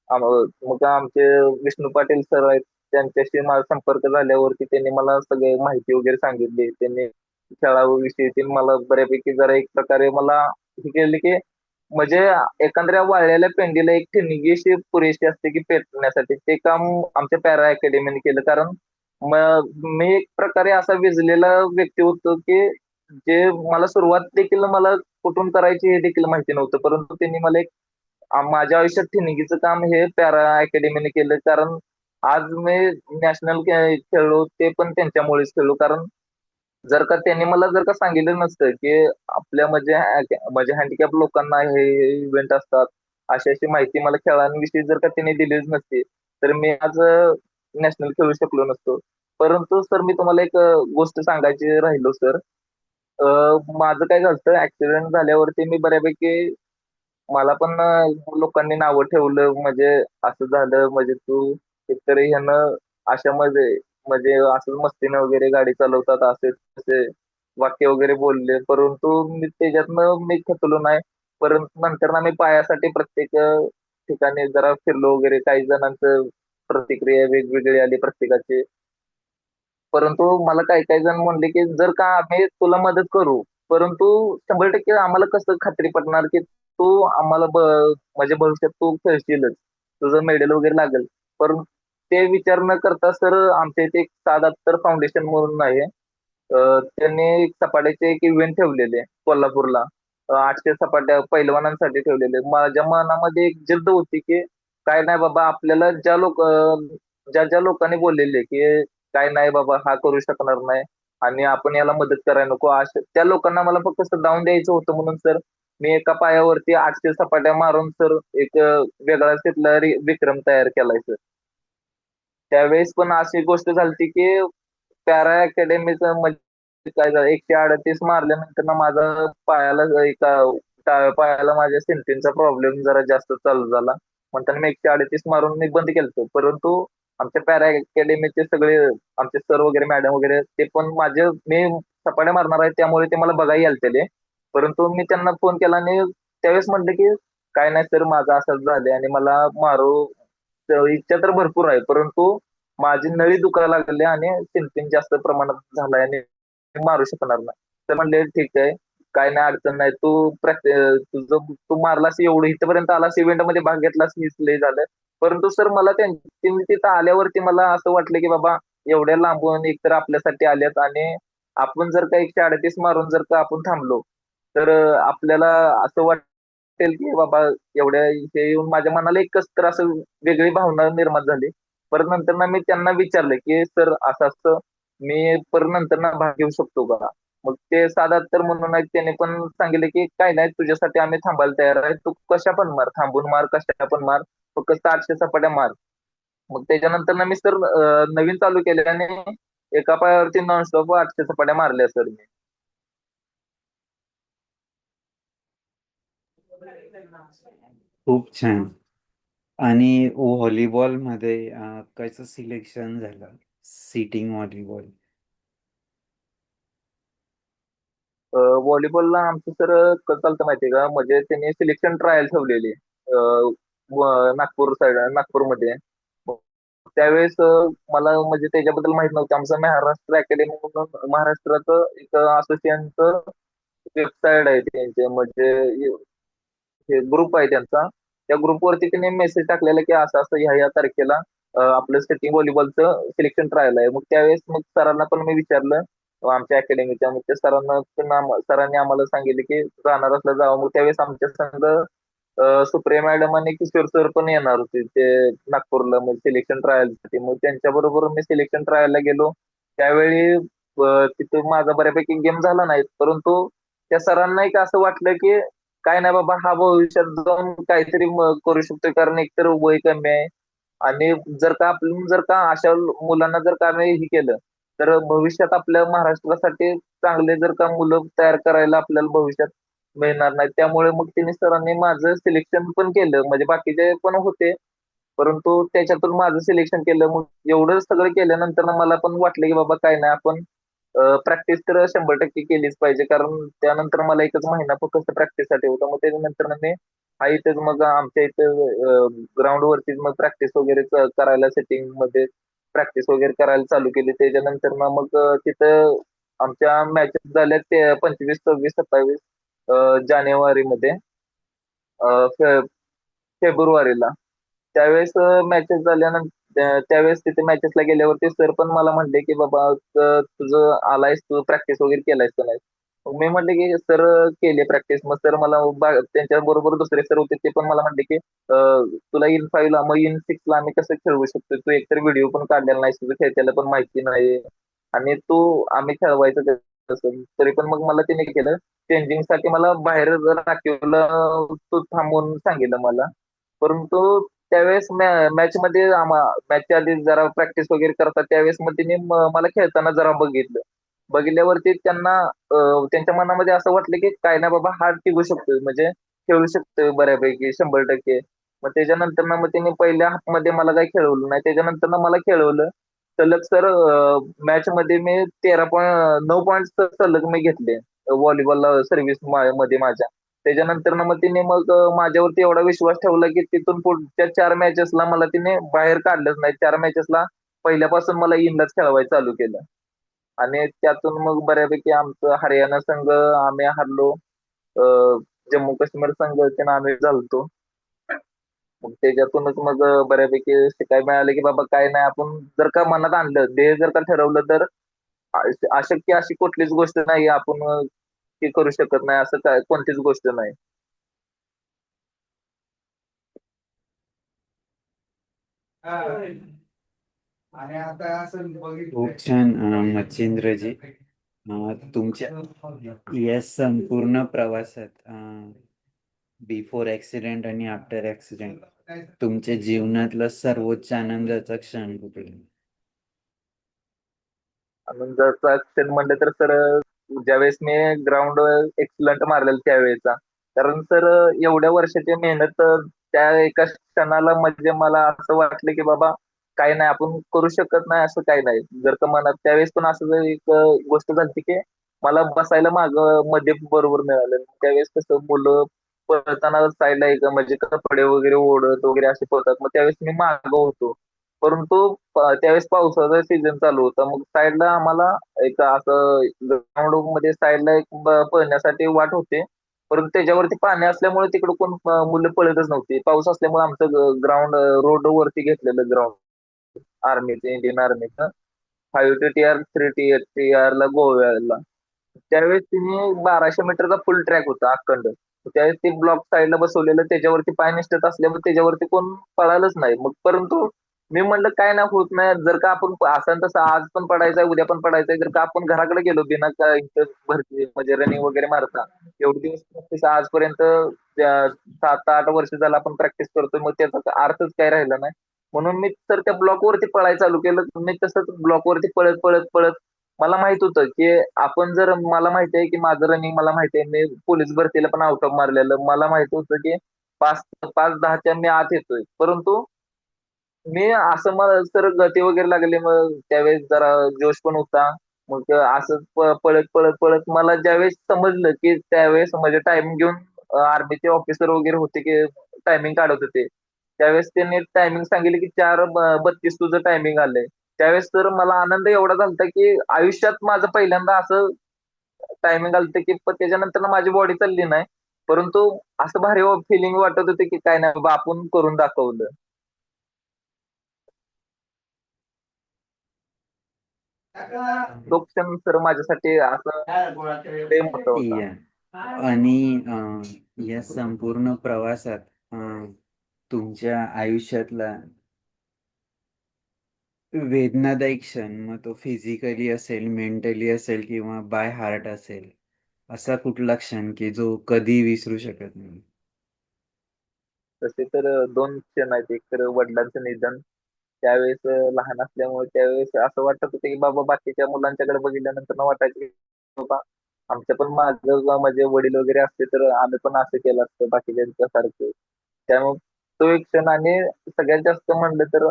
मग आमचे विष्णू पाटील सर आहेत त्यांच्याशी माझा संपर्क झाल्यावरती त्यांनी मला सगळे माहिती वगैरे सांगितली. त्यांनी खेळाविषयी मला बऱ्यापैकी जरा एक प्रकारे मला हे केले की म्हणजे एखाद्या वाळलेल्या पेंडीला एक ठिणगीशी पुरेशी असते की पेटण्यासाठी, ते काम आमच्या पॅरा अकॅडमीने केलं. कारण मी एक प्रकारे असा विजलेला व्यक्ती होतो की जे मला सुरुवात देखील मला कुठून करायची हे देखील माहिती नव्हतं, परंतु त्यांनी मला एक माझ्या आयुष्यात ठिणगीचं काम हे पॅरा अकॅडमीने केलं. कारण आज मी नॅशनल खेळलो ते पण त्यांच्यामुळेच खेळलो. कारण जर का त्यांनी मला जर का सांगितलं नसतं की आपल्या म्हणजे हँडिकॅप लोकांना हे इव्हेंट असतात, अशी अशी माहिती मला खेळांविषयी जर का त्यांनी दिलीच नसती, तर मी आज नॅशनल खेळू शकलो नसतो. परंतु सर मी तुम्हाला एक गोष्ट सांगायची राहिलो सर. माझं काय झालं, ऍक्सिडेंट झाल्यावरती मी बऱ्यापैकी मला पण लोकांनी नावं ठेवलं, म्हणजे असं झालं म्हणजे तू एकतरी ह्यानं अशामध्ये म्हणजे असं मस्तीनं वगैरे गाडी चालवतात असे तसे वाक्य वगैरे बोलले. परंतु मी त्याच्यातनं मी खचलो नाही. परंतु नंतर ना मी पायासाठी प्रत्येक ठिकाणी जरा फिरलो वगैरे. काही जणांचं प्रतिक्रिया वेगवेगळी आली प्रत्येकाची. परंतु मला काही काही जण म्हणले की जर का आम्ही तुला मदत करू, परंतु 100% आम्हाला कसं खात्री पटणार की तू आम्हाला म्हणजे भविष्यात तू खेळशीलच, तुझं मेडल वगैरे लागेल. परंतु ते विचार न करता सर आमच्या इथे एक सात अत्तर फाउंडेशन म्हणून आहे. त्यांनी एक सपाट्याचे एक इव्हेंट ठेवलेले कोल्हापूरला. 800 सपाट्या पैलवानांसाठी ठेवलेले. माझ्या मनामध्ये एक जिद्द होती की काय नाही बाबा, आपल्याला ज्या ज्या लोकांनी बोललेले की काय नाही बाबा हा करू शकणार नाही आणि आपण याला मदत करायला नको, अशा त्या लोकांना मला फक्त डाऊन द्यायचं होतं. म्हणून सर मी एका पायावरती 800 सपाट्या मारून सर एक वेगळाच तिथला विक्रम तयार केलाय सर. त्यावेळेस पण अशी गोष्ट झाली की पॅरा अकॅडमीचं म्हणजे काय झालं, 138 मारल्यानंतर ना माझा पायाला एका डाव्या पायाला माझ्या सिंटींचा प्रॉब्लेम जरा जास्त चालू झाला. म्हणताना मी 138 मारून मी बंद केलं. परंतु आमच्या पॅरा अकॅडमीचे सगळे आमचे सर वगैरे मॅडम वगैरे ते पण मी सपाट्या मारणार आहे त्यामुळे ते मला बघायला आलते. परंतु मी त्यांना फोन केला आणि त्यावेळेस म्हटलं की काय नाही सर, माझं असंच झालंय आणि मला मारू इच्छा तर भरपूर आहे, परंतु माझी नळी दुखायला लागली आणि सिम्पटिंग जास्त प्रमाणात झालाय आणि मी मारू शकणार नाही. तर म्हणले ठीक आहे, काय नाही अडचण नाही, तू तू मारलास एवढं इथपर्यंत आलास, इव्हेंट मध्ये भाग घेतलास, हीच लय झालं. परंतु सर मला त्यांनी तिथं आल्यावरती मला असं वाटलं की बाबा एवढ्या लांबून एकतर आपल्यासाठी आल्यात आणि आपण जर का 138 मारून जर का आपण थांबलो, तर आपल्याला असं वाटेल की बाबा एवढ्या इथे येऊन माझ्या मनाला एक कसं तर असं वेगळी भावना निर्माण झाली. परत नंतर ना मी त्यांना विचारलं की सर असं असतं, मी परत नंतर ना भाग घेऊ शकतो का? मग ते साधा तर म्हणून आहेत, त्याने पण सांगितले की काय नाही, तुझ्यासाठी आम्ही थांबायला तयार आहे, तू कशा पण मार, थांबून मार, कशा पण मार, फक्त 800 सपाट्या मार. मग त्याच्यानंतर ना मी सर नवीन चालू केले आणि एका पायावरती नॉनस्टॉप 800 सपाट्या मारल्या सर मी. खूप छान. आणि व्हॉलीबॉलमध्ये कसं सिलेक्शन झालं? Sitting volleyball. व्हॉलीबॉलला आमचं सर कसं चालतं माहितीये का, म्हणजे त्यांनी सिलेक्शन ट्रायल ठेवलेली नागपूर साईड, नागपूरमध्ये. मग त्यावेळेस मला म्हणजे त्याच्याबद्दल माहित नव्हतं. आमचं महाराष्ट्र अकॅडमी म्हणून महाराष्ट्राचं एक असोसिएशनचं वेबसाईट आहे त्यांचे, म्हणजे ग्रुप आहे त्यांचा. त्या ग्रुपवरती त्यांनी मेसेज टाकलेला की असं असं ह्या ह्या तारखेला आपलं सिटिंग व्हॉलीबॉलचं सिलेक्शन ट्रायल आहे. मग त्यावेळेस मग सरांना पण मी विचारलं, आमच्या अकॅडमीच्या. मग त्या सरांनी आम्हाला सांगितले की जाणार असलं जावं. मग त्यावेळेस आमच्या संघ सुप्रिया मॅडम आणि किशोर सर पण येणार होते ते नागपूरला, मग सिलेक्शन ट्रायलसाठी. मग त्यांच्या बरोबर मी सिलेक्शन ट्रायलला गेलो. त्यावेळी तिथं माझा बऱ्यापैकी गेम झाला नाही, परंतु त्या सरांना एक असं वाटलं की काय नाही बाबा, हा भविष्यात जाऊन काहीतरी करू शकतोय, कारण एकतर वय कमी आहे आणि जर का अशा मुलांना जर का आम्ही हे केलं, तर भविष्यात आपल्या महाराष्ट्रासाठी चांगले जर का मुलं तयार करायला आपल्याला भविष्यात मिळणार नाही. त्यामुळे मग तिने सरांनी माझं सिलेक्शन पण केलं. म्हणजे बाकीचे पण होते, परंतु त्याच्यातून माझं सिलेक्शन केलं. मग एवढं सगळं केल्यानंतर ना मला पण वाटलं की बाबा काय नाही, आपण प्रॅक्टिस तर 100% केलीच पाहिजे. कारण त्यानंतर मला एकच महिना फक्त प्रॅक्टिससाठी होता. मग त्याच्यानंतर ना मी इथेच मग आमच्या इथं ग्राउंड वरतीच मग प्रॅक्टिस वगैरे करायला, सेटिंग मध्ये प्रॅक्टिस वगैरे करायला चालू केली. त्याच्यानंतर ना मग तिथं आमच्या मॅचेस झाल्या ते 25, 26, 27 जानेवारीमध्ये, फेब्रुवारीला. त्यावेळेस मॅचेस झाल्यानंतर त्यावेळेस तिथे मॅचेसला गेल्यावरती सर पण मला म्हणले की बाबा तुझं आलायस, तू प्रॅक्टिस वगैरे केलायस का नाही? मग मी म्हटले की सर केले प्रॅक्टिस. मग सर मला त्यांच्या बरोबर दुसरे सर होते, ते पण मला म्हटले की तुला इन 5 ला, मग इन 6 ला आम्ही कसं खेळवू शकतो, तू एकतर व्हिडिओ पण काढलेला नाही, तुझं खेळताना पण माहिती नाही आणि तू आम्ही खेळवायचं कसं. तरी पण मग मला तिने केलं, चेंजिंग साठी मला बाहेर राखीवला तू थांबून सांगितलं मला. परंतु त्यावेळेस मॅच मध्ये मॅचच्या आधी जरा प्रॅक्टिस वगैरे करतात, त्यावेळेस मग तिने मला खेळताना जरा बघितलं. बघितल्यावरती त्यांना त्यांच्या मनामध्ये असं वाटलं की काय नाही बाबा, हा टिकू शकतोय, म्हणजे खेळू शकतोय बऱ्यापैकी 100%. मग त्याच्यानंतर ना मग त्यांनी पहिल्या हाफ मध्ये मला काही खेळवलं नाही, त्याच्यानंतर ना मला खेळवलं सलग. सर मॅच मध्ये मी 9 पॉईंट सलग मी घेतले व्हॉलीबॉल सर्व्हिस मध्ये माझ्या. त्याच्यानंतर ना मग तिने मग माझ्यावरती एवढा विश्वास ठेवला की तिथून पुढच्या 4 मॅचेसला मला तिने बाहेर काढलंच नाही. 4 मॅचेसला पहिल्यापासून मला इनलाच खेळवायला चालू केलं आणि त्यातून मग बऱ्यापैकी आमचं हरियाणा संघ आम्ही हरलो. जम्मू काश्मीर संघ त्यानं आम्ही झालतो. मग त्याच्यातूनच मग बऱ्यापैकी शिकायला मिळालं की बाबा काय नाही, आपण जर का मनात आणलं, ध्येय जर का ठरवलं, तर अशक्य अशी कुठलीच गोष्ट नाही आपण ती करू शकत नाही, असं काय कोणतीच गोष्ट नाही. खूप छान मच्छिंद्रजी. तुमच्या या संपूर्ण प्रवासात बिफोर ऍक्सिडेंट आणि आफ्टर ऍक्सिडेंट तुमच्या जीवनातला सर्वोच्च आनंदाचा क्षण कुठला? आनंदाचा क्षण म्हणलं तर सर, ज्यावेळेस मी ग्राउंड एक्सलंट मारलेलं त्यावेळेचा. कारण सर एवढ्या वर्षाची मेहनत त्या एका क्षणाला म्हणजे मला असं वाटलं की बाबा काही नाही, आपण करू शकत नाही असं काही नाही. जर का मनात त्यावेळेस पण असं जर एक गोष्ट झाली की मला बसायला माग मध्ये बरोबर मिळालं. त्यावेळेस कसं मुलं पळताना साईडला एक म्हणजे कपडे वगैरे ओढत वगैरे असे पळतात, मग त्यावेळेस मी मागं होतो. परंतु त्यावेळेस पावसाचा सीझन चालू होता, मग साईडला आम्हाला एक असं ग्राउंड मध्ये साईडला एक पळण्यासाठी वाट होते. परंतु त्याच्यावरती पाणी असल्यामुळे तिकडे कोण मुलं पळतच नव्हती. पाऊस असल्यामुळे आमचं ग्राउंड रोड वरती घेतलेलं ग्राउंड आर्मीचं, इंडियन आर्मीचं 5 TR 3 TR ला गोव्याला. त्यावेळेस तिने 1200 मीटरचा फुल ट्रॅक होता अखंड. त्यावेळेस ते ब्लॉक साईडला बसवलेलं, त्याच्यावरती पाय निसटत असल्यामुळे त्याच्यावरती कोण पळालंच नाही. मग परंतु मी म्हणलं काय ना होत नाही, जर का आपण असं तसं आज पण पडायचंय, उद्या पण पडायचंय, जर का आपण घराकडे गेलो बिना इथं भरती म्हणजे रनिंग वगैरे मारता, एवढे दिवस प्रॅक्टिस आजपर्यंत 7-8 वर्ष झालं आपण प्रॅक्टिस करतोय, मग त्याचा अर्थच काय राहिला नाही. म्हणून मी तर त्या ब्लॉकवरती पळायला चालू केलं. मी तसंच ब्लॉकवरती पळत पळत पळत मला माहित होतं की आपण जर, मला माहिती आहे की माझं रनिंग मला माहिती आहे, मी पोलीस भरतीला पण आउट ऑफ मारलेलं, मला माहित होतं की 5-10च्या मी आत येतोय. परंतु मी असं मला सर गती वगैरे लागली, मग त्यावेळेस जरा जोश पण होता. मग असंच पळत पळत पळत मला ज्यावेळेस समजलं की त्यावेळेस म्हणजे टाइम घेऊन आर्मीचे ऑफिसर वगैरे होते की टायमिंग काढत होते, त्यावेळेस त्यांनी टायमिंग सांगितलं की 4:32 तुझं टायमिंग आलंय. त्यावेळेस तर मला आनंद एवढा झालता की आयुष्यात माझं पहिल्यांदा असं टायमिंग आलं की त्याच्यानंतर माझी बॉडी चालली नाही. परंतु असं भारी फिलिंग वाटत होते की काय नाही बाबा, आपण करून दाखवलं. तो क्षण सर माझ्यासाठी असं लय मोठा होता. या आणि या संपूर्ण प्रवासात तुमच्या आयुष्यातला वेदनादायी क्षण, मग तो फिजिकली असेल, मेंटली असेल किंवा बाय हार्ट असेल, असा कुठला क्षण की जो कधी विसरू शकत नाही? तसे तर 2 क्षण आहेत. एक तर वडिलांचं निधन. त्यावेळेस लहान असल्यामुळे त्यावेळेस असं वाटत होतं की बाबा बाकीच्या मुलांच्याकडे बघितल्यानंतर न वाटायचं की बाबा आमच्या पण माझं माझे वडील वगैरे असते तर आम्ही पण असं केलं असतं बाकीच्यांच्या सारखं. त्यामुळे तो एक क्षण. आणि सगळ्यात जास्त म्हणलं तर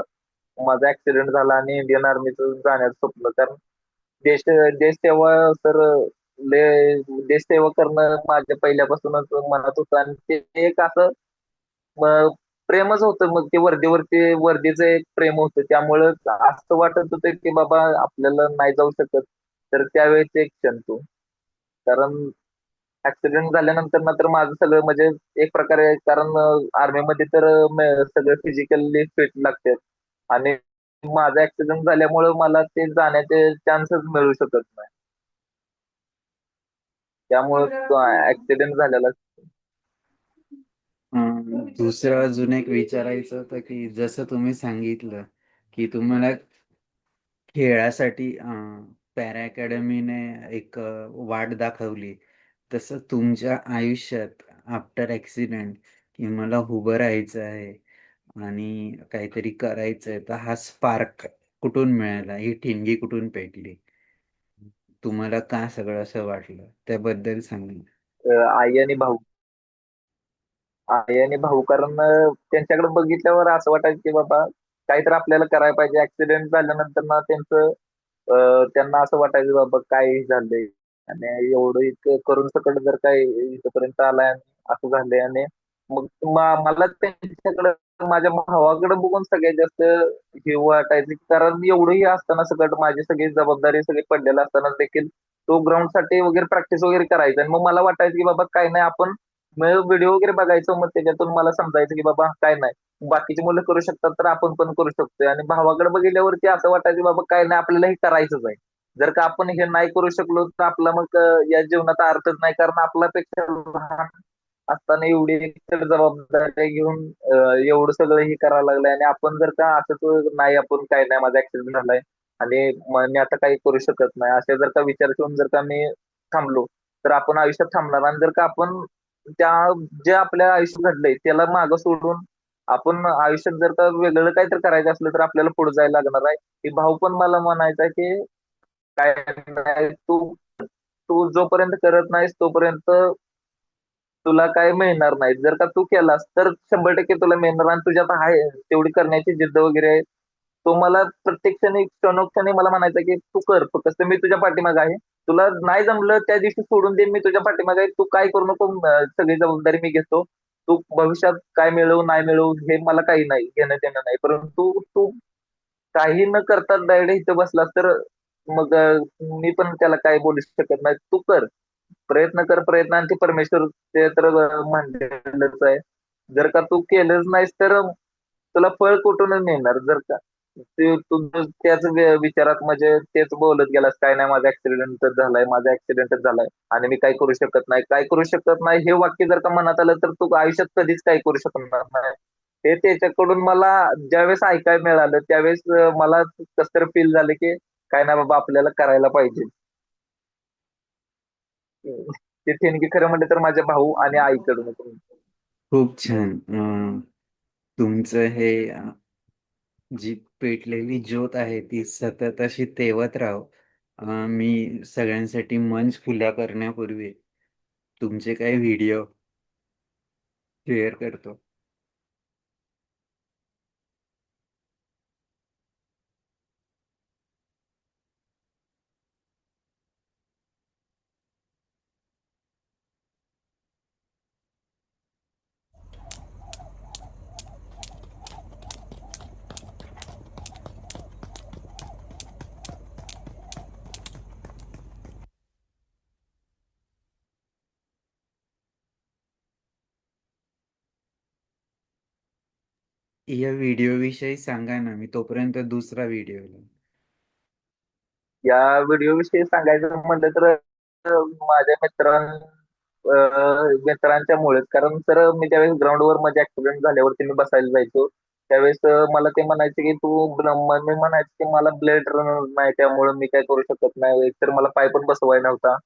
माझा ऍक्सिडेंट झाला आणि इंडियन आर्मीचं जाण्याचं स्वप्न. कारण देश देश सेवा तर लय देशसेवा करणं माझ्या पहिल्यापासूनच मनात होतं आणि ते एक असं मग प्रेमच होतं. मग ते वर्दीवरती वर्दीचं एक प्रेम होतं, त्यामुळं असं वाटत होतं की बाबा आपल्याला नाही जाऊ शकत. तर त्यावेळेस एक क्षण तो. कारण ऍक्सिडेंट झाल्यानंतर ना तर माझं सगळं म्हणजे एक प्रकारे, कारण आर्मीमध्ये तर सगळं फिजिकली फिट लागते आणि माझा ऍक्सिडेंट झाल्यामुळं मला ते जाण्याचे चान्सच मिळू शकत नाही. त्यामुळे ऍक्सिडेंट झालेला. दुसरं अजून एक विचारायचं होतं की जसं तुम्ही सांगितलं की तुम्हाला खेळासाठी पॅरा अकॅडमीने एक वाट दाखवली, तसं तुमच्या आयुष्यात आफ्टर ॲक्सिडेंट की मला उभं राहायचं आहे आणि काहीतरी करायचं आहे, तर हा स्पार्क कुठून मिळाला, ही ठिणगी कुठून पेटली, तुम्हाला का सगळं असं वाटलं त्याबद्दल सांगा. आई आणि भाऊ. कारण त्यांच्याकडे बघितल्यावर असं वाटायचं की बाबा काहीतरी आपल्याला करायला पाहिजे. ऍक्सिडेंट झाल्यानंतर ना त्यांना असं वाटायचं बाबा काय झालंय आणि एवढं इतकं करून सकट जर काय इथपर्यंत आलाय आणि असं झालंय. आणि मग मला त्यांच्याकडे माझ्या भावाकडे बघून सगळ्यात जास्त हे वाटायचं की कारण एवढंही असताना सकट माझी सगळी जबाबदारी सगळी पडलेलं असताना देखील तो ग्राउंड साठी वगैरे प्रॅक्टिस वगैरे करायचा. आणि मग मला वाटायचं की बाबा काय नाही आपण व्हिडिओ वगैरे बघायचो. मग त्याच्यातून मला समजायचं की बाबा काय नाही बाकीची मुलं करू शकतात तर आपण पण करू शकतोय. आणि भावाकडे बघितल्यावरती असं वाटायचं की बाबा काय नाही आपल्याला हे करायचंच आहे. जर का आपण हे नाही करू शकलो तर आपला मग या जीवनाचा अर्थच नाही. कारण आपल्यापेक्षा लहान असताना एवढी एक जबाबदारी घेऊन एवढं सगळं हे करायला लागलंय. आणि आपण जर का असं नाही आपण काय नाही माझा ऍक्सिडेंट झालाय आणि मी आता काही करू शकत नाही असे जर का विचार ठेवून जर का मी थांबलो तर आपण आयुष्यात थांबणार. आणि जर का आपण त्या जे आपल्या आयुष्यात घडलंय त्याला मागं सोडून आपण आयुष्यात जर का वेगळं काहीतरी करायचं असलं तर आपल्याला पुढे जायला लागणार आहे. की भाऊ पण मला म्हणायचा की काय नाही तू तू जोपर्यंत करत नाहीस तोपर्यंत तुला काय मिळणार नाही. जर का तू केलास तर 100% तुला मिळणार. आणि तुझ्यात आहे तेवढी करण्याची जिद्द वगैरे आहे. तो मला प्रत्येक क्षणी क्षणोक्षणी मला म्हणायचा की तू कर फक्त मी तुझ्या पाठीमागे आहे. तुला नाही जमलं त्या दिवशी सोडून दे मी तुझ्या पाठीमागे आहे. तू काय करू नको सगळी जबाबदारी मी घेतो. तू भविष्यात काय मिळवू नाही मिळवू हे मला काही नाही घेणं देणं नाही. परंतु तू काही न करता डायरेक्ट इथं बसलास तर मग मी पण त्याला काही बोलू शकत नाही. तू कर प्रयत्न कर प्रयत्न आणि ते परमेश्वर ते तर म्हणलेलंच आहे. जर का तू केलंच नाहीस तर तुला फळ कुठून मिळणार. जर का तू त्याच विचारात म्हणजे तेच बोलत गेलास काय नाही माझा ऍक्सिडेंटच झालाय माझा ऍक्सिडेंटच झालाय आणि मी काय करू शकत नाही काय करू शकत नाही हे वाक्य जर का मनात आलं तर तू आयुष्यात कधीच काही करू शकणार नाही. हे त्याच्याकडून मला ज्यावेळेस ऐकायला मिळालं त्यावेळेस मला कसं तरी फील झालं की काय नाही बाबा आपल्याला करायला पाहिजे. ते ठिणगी खरं म्हणलं तर माझ्या भाऊ आणि आईकडून. खूप छान. तुमचं हे जी पेटलेली ज्योत आहे ती सतत अशी तेवत राहो. मी सगळ्यांसाठी मंच खुला करण्यापूर्वी तुमचे काही व्हिडिओ शेअर करतो. या व्हिडिओ विषयी सांगा ना, मी तोपर्यंत दुसरा व्हिडिओ. या व्हिडिओ विषयी सांगायचं म्हटलं तर माझ्या मित्रांच्या मुळे कारण सर मी त्यावेळेस ग्राउंडवर माझे ऍक्सिडेंट झाल्यावरती मी बसायला जायचो. त्यावेळेस मला ते म्हणायचे की मी म्हणायचे की मला ब्लेड रनर नाही त्यामुळे मी काय करू शकत नाही. एकतर मला पाय पण बसवाय नव्हता.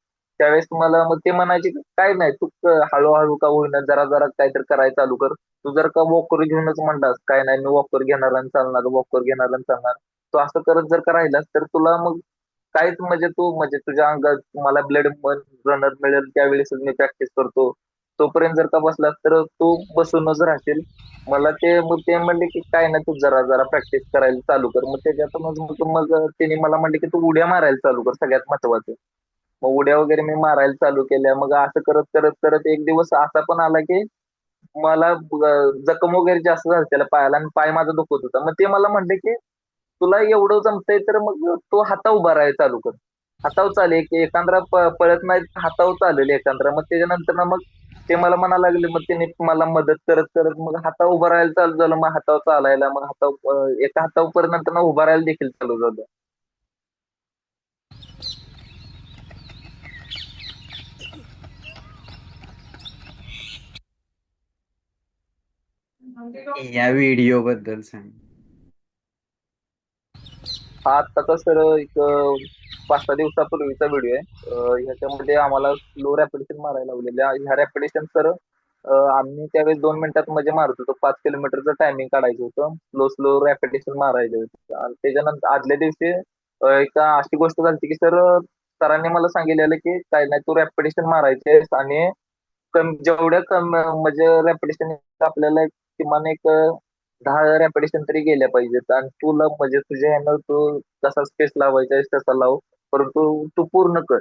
त्यावेळेस मला मग ते म्हणायचे की काय नाही तू हळूहळू का होईना जरा जरा काहीतरी करायला चालू कर. तू जर का वॉकर घेऊनच म्हणलास काय नाही मी वॉकर घेणार आणि चालणार वॉकर घेणार आणि चालणार. तू असं करत जर का राहिलास तर तुला मग काहीच म्हणजे तू म्हणजे तुझ्या अंगात मला ब्लड रनर मिळेल त्यावेळेस मी प्रॅक्टिस करतो. तोपर्यंत जर का बसलास तर तू बसूनच राहशील. मला ते म्हणले की काय नाही तू जरा जरा प्रॅक्टिस करायला चालू कर. मग त्याच्यात मग त्यांनी मला म्हणले की तू उड्या मारायला चालू कर सगळ्यात महत्वाचं. मग उड्या वगैरे मी मारायला चालू केल्या. मग असं करत करत करत एक दिवस असा पण आला की मला जखम वगैरे जास्त झाली त्याला पायाला आणि पाय माझा दुखत होता. मग ते मला म्हणले की तुला एवढं जमतंय तर मग तू हाता उभा राहायला चालू कर. हातावर चालेल एकांद्रा पळत नाही हातावर चालेल एकांद्रा. मग त्याच्यानंतर ना मग ते मला म्हणायला लागले मग त्यांनी मला मदत करत करत मग हातावर उभं राहायला चालू झालं. मग हातावर चालायला मग हातावर एका हातावर नंतर ना उभा राहायला देखील चालू झालं. या व्हिडिओ बद्दल सांग. हा आत्ताचा सर एक 5-6 दिवसापूर्वीचा व्हिडिओ आहे. ह्याच्यामध्ये आम्हाला स्लो रॅपिडेशन मारायला लावलेल्या. ह्या रॅपिडेशन सर आम्ही त्यावेळेस 2 मिनिटात म्हणजे मारत होतो. 5 किलोमीटरचं टायमिंग काढायचं होतं. स्लो स्लो रॅपिडेशन मारायचं होतं. आणि त्याच्यानंतर आदल्या दिवशी एक अशी गोष्ट झाली की सर, सरांनी मला सांगितलेलं की काय नाही, तू रॅपिडेशन मारायचे आणि जेवढ्या कमी म्हणजे रॅपिडेशन आपल्याला किमान एक 10 रॅपिडेशन तरी गेल्या पाहिजेत. आणि तुला म्हणजे तुझ्या ह्यानं तू कसा स्पेस लावायचा आहे तसा लाव, परंतु तू पूर्ण कर.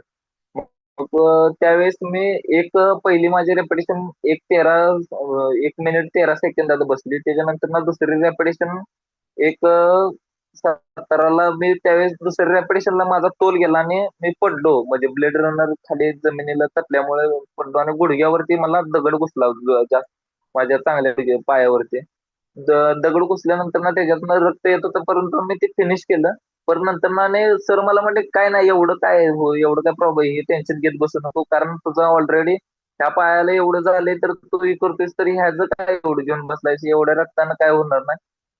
मग त्यावेळेस मी एक पहिली माझी रेपिटेशन 1 मिनिट 13 सेकंदात बसली. त्याच्यानंतर ना दुसरी रेपिटेशन एक 17ला मी त्यावेळेस दुसऱ्या रेपिटेशनला माझा तोल गेला आणि मी पडलो. म्हणजे ब्लेड रनर खाली जमिनीला तटल्यामुळे पडलो आणि गुडघ्यावरती मला दगड घुसला जास्त माझ्या चांगल्या पायावरती. दगड घुसल्यानंतर ना त्याच्यातनं रक्त येत होतं, परंतु मी ते फिनिश केलं. पण नंतर ना सर मला म्हणले, काय नाही एवढं काय हो, एवढं काय प्रॉब्लेम, हे टेन्शन घेत बसू नको, कारण तुझं ऑलरेडी ह्या पायाला एवढं झालंय तर तू हे करतोयस, तरी ह्याचं काय एवढं घेऊन बसलायस, एवढ्या रक्तानं काय होणार नाही.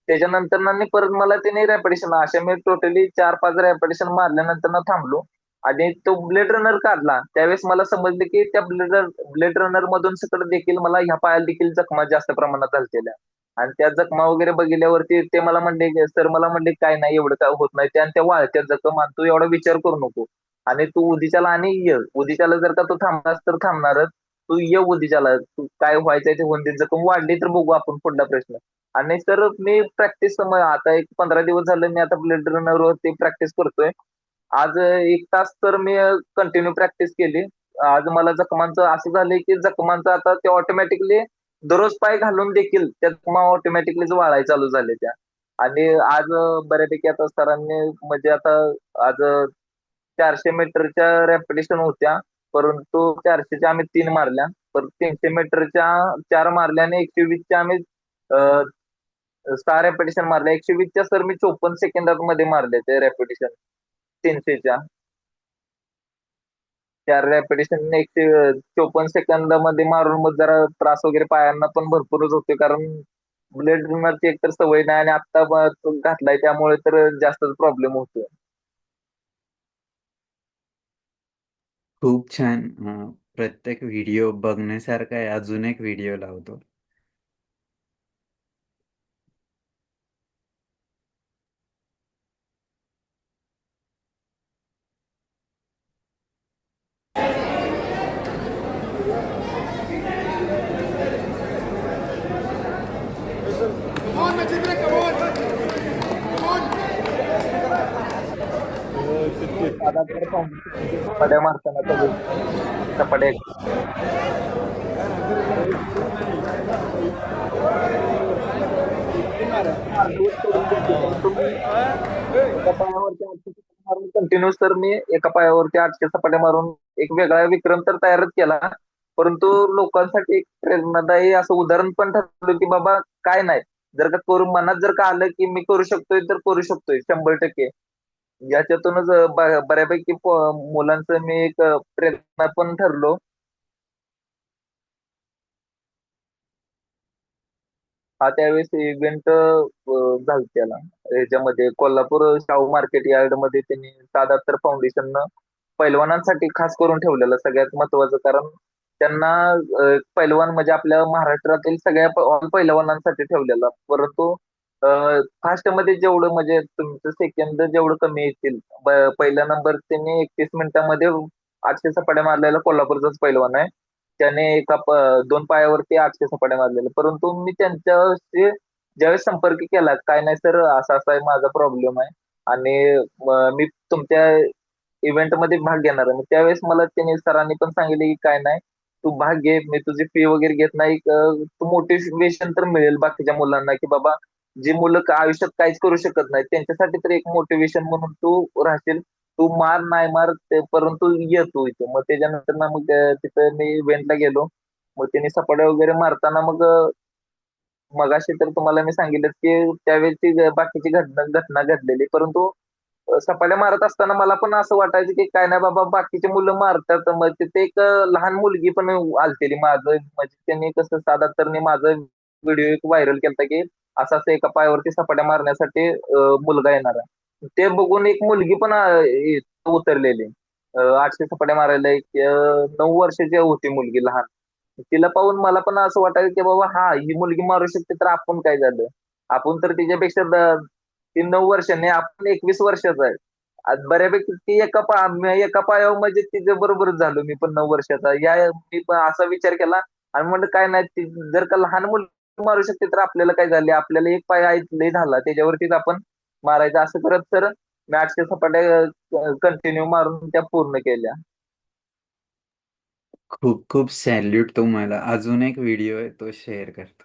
त्याच्यानंतर ना परत मला त्याने रॅपिडेशन अशा मी टोटली 4-5 रॅपिडेशन मारल्यानंतर ना थांबलो. आणि तो ब्लेड रनर काढला त्यावेळेस मला समजलं की त्या ब्लेड रनर मधून सकट देखील मला ह्या पायाला देखील जखमा जास्त प्रमाणात झालेल्या. आणि त्या जखमा वगैरे बघितल्यावरती ते मला म्हणले, सर मला म्हणले काय नाही एवढं काय होत नाही, त्या वाळत्या जखम आणि तू एवढा विचार करू नको. आणि तू उद्याच्याला आणि ये उद्याच्याला, जर का तू थांबलास तर थांबणारच. तू ये उद्याच्याला, तू काय व्हायचंय ते होऊन दे, जखम वाढली तर बघू आपण पुढला प्रश्न. आणि सर मी प्रॅक्टिस आता एक 15 दिवस झालं मी आता ब्लेड रनर वरती प्रॅक्टिस करतोय. आज 1 तास तर मी कंटिन्यू प्रॅक्टिस केली. आज मला जखमांचं असं झालंय की जखमांचं आता ते ऑटोमॅटिकली दररोज पाय घालून देखील त्या जखमा ऑटोमॅटिकलीच वाळायला चालू झाले त्या. आणि आज बऱ्यापैकी आता सरांनी म्हणजे आता आज 400 मीटरच्या रॅपिटेशन होत्या, परंतु 400च्या आम्ही 3 मारल्या. तर 300 मीटरच्या 4 मारल्या आणि 120च्या आम्ही 6 रॅपिटेशन मारल्या. 120च्या सर मी 54 सेकंदात मध्ये मारले ते रॅपिटेशन. 300च्या 4 रॅपिटेशन 154 सेकंदामध्ये मारून मग जरा त्रास वगैरे पायांना पण भरपूरच होते, कारण ब्लेड रनरची एकतर सवय नाही आणि आता घातलाय त्यामुळे तर जास्तच प्रॉब्लेम होतोय. खूप छान. प्रत्येक व्हिडिओ बघण्यासारखा आहे. अजून एक व्हिडिओ लावतो. दादा तर सपाट्या मारताना सगळे सपाट्या अर्धवट सोडून देते, परंतु मी एका पायावरती 800 सपाट्या मारून कंटिन्यू तर मी एका पायावरती 800 सपाट्या मारून एक वेगळा विक्रम तर तयारच केला. परंतु लोकांसाठी एक प्रेरणादायी असं उदाहरण पण ठरलं की बाबा काय नाही, जर का करू मनात जर का आलं की मी करू शकतोय तर करू शकतोय 100%. याच्यातूनच बऱ्यापैकी मुलांचं मी एक प्रेरणा पण ठरलो. हा त्यावेळेस इव्हेंट झाला त्याला याच्यामध्ये कोल्हापूर शाहू मार्केट यार्ड मध्ये त्यांनी सादातर फाउंडेशननं पैलवानांसाठी खास करून ठेवलेलं सगळ्यात महत्वाचं, कारण त्यांना पैलवान म्हणजे आपल्या महाराष्ट्रातील सगळ्या ऑल पैलवानांसाठी ठेवलेलं. परंतु फास्ट मध्ये जेवढं म्हणजे तुमचं सेकंद जेवढं कमी येतील, पहिला नंबर त्यांनी 31 मिनिटांमध्ये 800 सपाट्या मारलेला कोल्हापूरचाच पैलवान आहे. त्याने 2 पायावरती 800 सपाट्या मारलेल्या. परंतु मी त्यांच्याशी ज्यावेळेस संपर्क केला, काय नाही सर असा असा आहे माझा प्रॉब्लेम आहे आणि मी तुमच्या इव्हेंट मध्ये भाग घेणार आहे. मग त्यावेळेस मला त्यांनी सरांनी पण सांगितले की काय नाही, तू भाग घे, मी तुझी फी वगैरे घेत नाही. तू मोटिवेशन तर मिळेल बाकीच्या मुलांना की बाबा जी मुलं आयुष्यात काहीच करू शकत नाही त्यांच्यासाठी तर एक मोटिवेशन म्हणून तू राहशील. तू मार नाही मार परंतु ये तू इथे. मग त्याच्यानंतर ना मग तिथं मी इव्हेंटला गेलो. मग त्यांनी सपाट्या वगैरे मारताना मग मगाशी तर तुम्हाला मी सांगितलं की त्यावेळेची बाकीची घटना घटना घडलेली, परंतु सपाट्या मारत असताना मला पण असं वाटायचं की काय नाही बाबा बाकीचे मुलं मारतात. मग तिथे एक लहान मुलगी पण आलतेली माझं म्हणजे त्यांनी कसं साधा तर माझं व्हिडिओ एक व्हायरल केलता की असं असं एका पायावरती सपाट्या मारण्यासाठी मुलगा येणार आहे. ते बघून एक मुलगी पण उतरलेली. 800 सपाट्या मारायला एक 9 वर्षाची होती मुलगी लहान. तिला पाहून मला पण असं वाटायचं की बाबा हा ही मुलगी मारू शकते तर आपण काय झालं. आपण तर तिच्यापेक्षा ती 9 वर्षांनी आपण 21 वर्षाचा आहे. आज बऱ्यापैकी ती एका पायावर म्हणजे तिच्या बरोबरच झालो मी पण 9 वर्षाचा. मी पण असा विचार केला आणि म्हणलं काय नाही जर का लहान मुलं मारू शकते तर आपल्याला काय झाले, आपल्याला एक पाय लय झाला त्याच्यावरतीच आपण मारायचं असं करत तर मी 800 सपाट्या कंटिन्यू मारून त्या पूर्ण केल्या. खूप खूप सॅल्यूट तुम्हाला. अजून एक व्हिडिओ आहे तो शेअर करतो.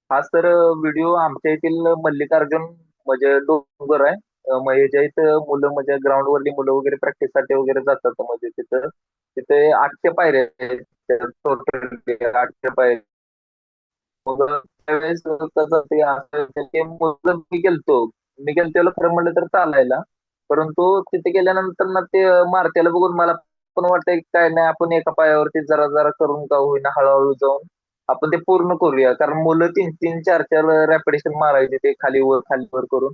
हा सर व्हिडिओ आमच्या येथील मल्लिकार्जुन म्हणजे डोंगर आहे. मग याच्या इथं मुलं म्हणजे ग्राउंड वरली मुलं वगैरे प्रॅक्टिस साठी वगैरे जातात म्हणजे तिथं तिथे 800 पायऱ्या आहेत टोटल 800 पायऱ्या. मग त्यावेळेस कसं ते असं ते मुलं मी गेलतो खरं म्हणलं तर चालायला. परंतु तिथे गेल्यानंतर ना ते मारत्याला बघून मला पण वाटतंय की काय नाही आपण एका पायावरती जरा जरा करून का होईना हळूहळू जाऊन आपण ते पूर्ण करूया. कारण मुलं 3-3, 4-4 रॅपिटेशन मारायचे ते खाली वर करून.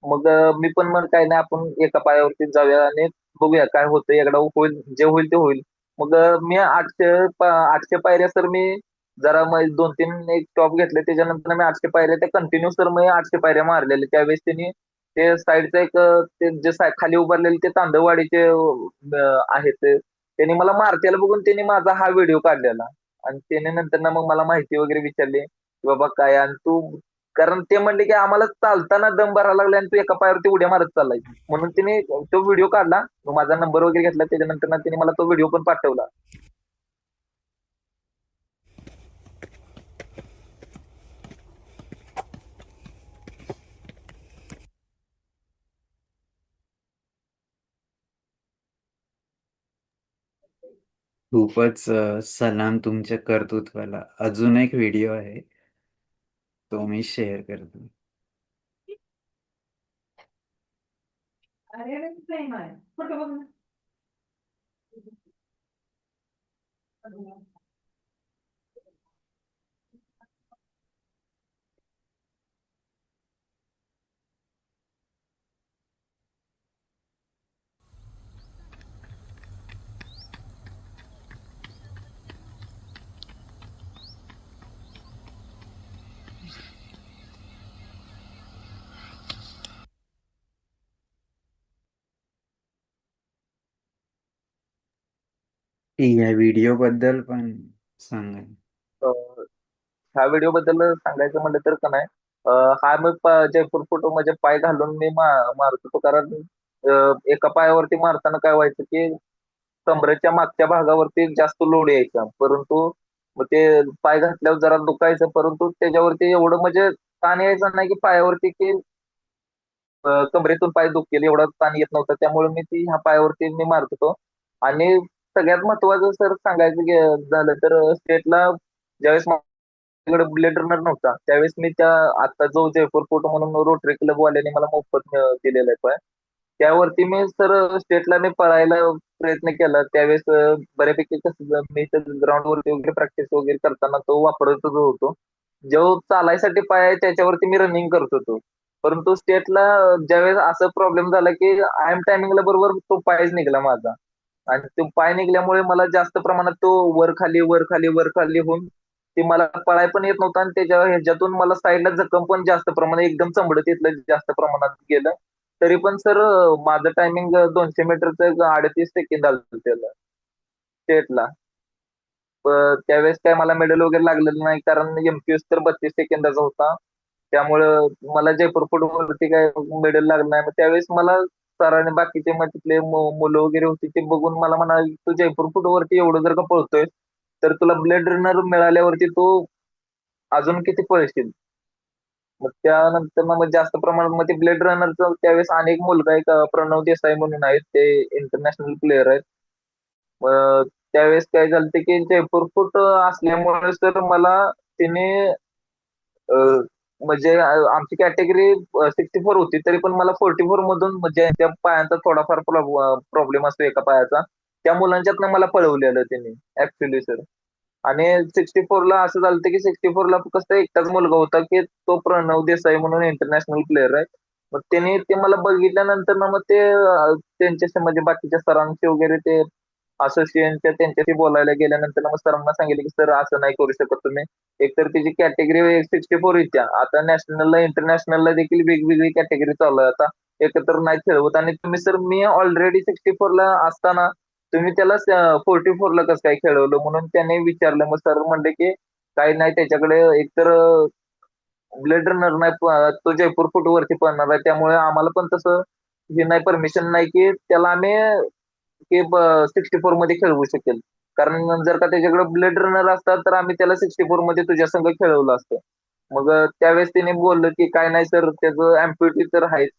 मग मी पण मग काय नाही आपण एका पायावरती जाऊया आणि बघूया काय होतं एकदा होईल जे होईल ते होईल. मग मी 800 पायऱ्या सर मी जरा मग 2-3 एक टॉप घेतले त्याच्यानंतर मी 800 पायऱ्या त्या कंटिन्यू सर मी 800 पायऱ्या मारलेल्या. त्यावेळेस त्यांनी ते साईडचं एक ते जे खाली उभारलेले ते तांदळवाडीचे आहेत त्यांनी मला मारत्याला बघून त्यांनी माझा हा व्हिडिओ काढलेला. आणि त्याने नंतर ना मग मला माहिती वगैरे विचारली की बाबा काय आणि तू कारण ते म्हणले की आम्हाला चालताना दम भरायला लागला आणि तू एका पायावरती उड्या मारत चाललाय. म्हणून तिने तो व्हिडिओ काढला. मग माझा नंबर वगैरे घेतला त्याच्यानंतर ना तिने मला तो व्हिडिओ पण पाठवला. खूपच सलाम तुमच्या कर्तृत्वाला. अजून एक व्हिडिओ आहे तो मी शेअर करतो. या व्हिडिओ बद्दल पण सांगा. अं, ह्या व्हिडिओ बद्दल सांगायचं म्हणलं तर का नाही हा मी जयपूर फोटो म्हणजे पाय घालून मी मारत होतो कारण एका पायावरती मारताना काय व्हायचं की कमरेच्या मागच्या भागावरती जास्त लोड यायचा. परंतु मग ते पाय घातल्यावर जरा दुखायचं परंतु त्याच्यावरती एवढं म्हणजे ताण यायचा नाही की पायावरती की कमरेतून पाय दुखेल एवढा ताण येत नव्हता. त्यामुळे मी ती ह्या पायावरती मी मारत होतो. आणि सगळ्यात महत्वाचं सर सांगायचं झालं तर स्टेटला ज्यावेळेस माझ्याकडे ब्लेड रनर नव्हता त्यावेळेस मी त्या आता जो जयपूर फोटो म्हणून रोटरी क्लब वाल्याने मला मोफत दिलेला आहे पाय त्यावरती मी सर स्टेटला मी पळायला प्रयत्न केला. त्यावेळेस बऱ्यापैकी कसं मी ग्राउंड वरती वगैरे प्रॅक्टिस वगैरे करताना तो वापरतच होतो. जो चालायसाठी पाय आहे त्याच्यावरती मी रनिंग करत होतो. परंतु स्टेटला ज्यावेळेस असं प्रॉब्लेम झाला की आय एम टायमिंगला बरोबर तो पायच निघाला माझा. आणि तो पाय निघल्यामुळे मला जास्त प्रमाणात तो वर खाली वर खाली वर खाली होऊन ते मला पळाय पण येत नव्हतं आणि त्याच्या ह्याच्यातून मला साईडला जखम पण जास्त प्रमाणात एकदम चंबडत येतलं जास्त प्रमाणात गेलं. तरी पण सर माझं टायमिंग 200 मीटरचं 38 सेकंद आलं त्याला स्टेटला. त्यावेळेस काय मला मेडल वगैरे लागलेलं नाही कारण एमपीएस तर 32 सेकंदाचा होता. त्यामुळं मला जयपूर फुटबॉलवरती काय मेडल लागलं नाही. मग त्यावेळेस मला सरांनी बाकीचे मग तिथले मुलं वगैरे होती ते बघून मला म्हणाले तू जयपूर फुटवरती एवढं जर का पळतोय तर तुला ब्लेड रनर मिळाल्यावरती तू अजून किती पळशील. मग त्यानंतर मग जास्त प्रमाणात मग ते ब्लेड रनरचं त्यावेळेस अनेक मुलगा एक प्रणव देसाई म्हणून आहेत, ते इंटरनॅशनल प्लेअर आहेत. मग त्यावेळेस काय झालं की जयपूर फूट असल्यामुळे तर मला तिने म्हणजे आमची कॅटेगरी 64 होती, तरी पण मला 44 मधून म्हणजे त्या पायांचा थोडाफार प्रॉब्लेम असतो एका पायाचा, त्या मुलांच्यातनं मला पळवलेलं त्यांनी ऍक्च्युली सर. आणि 64 ला असं झालं की 64 ला फक्त एकटाच मुलगा होता की तो प्रणव देसाई म्हणून इंटरनॅशनल प्लेअर आहे. मग त्यांनी ते मला बघितल्यानंतर ना मग ते त्यांच्याशी म्हणजे बाकीच्या सरांशी वगैरे ते असोसिएशनच्या त्यांच्याशी बोलायला गेल्यानंतर मग सरांना सांगितलं की सर असं नाही करू शकत तुम्ही. एकतर तिची कॅटेगरी 64 येत्या, आता नॅशनलला इंटरनॅशनलला देखील वेगवेगळी कॅटेगरी चालू आहे आता. एकत्र नाही खेळवत आणि तुम्ही सर मी ऑलरेडी 64 ला असताना तुम्ही त्याला 44 ला कसं काय खेळवलं म्हणून त्याने विचारलं. मग सर म्हणले की काही नाही, त्याच्याकडे एकतर ब्लेड रनर नाही, तो जयपूर फूट वरती पळणार आहे, त्यामुळे आम्हाला पण तसं हे नाही, परमिशन नाही की त्याला आम्ही की 64 मध्ये खेळवू शकेल. कारण जर का त्याच्याकडे ब्लेड रनर असतात तर आम्ही त्याला 64 मध्ये तुझ्या संघ खेळवलं असतं. मग त्यावेळेस त्याने बोललं की काय नाही सर, त्याचं अँप्युटी तर आहेच,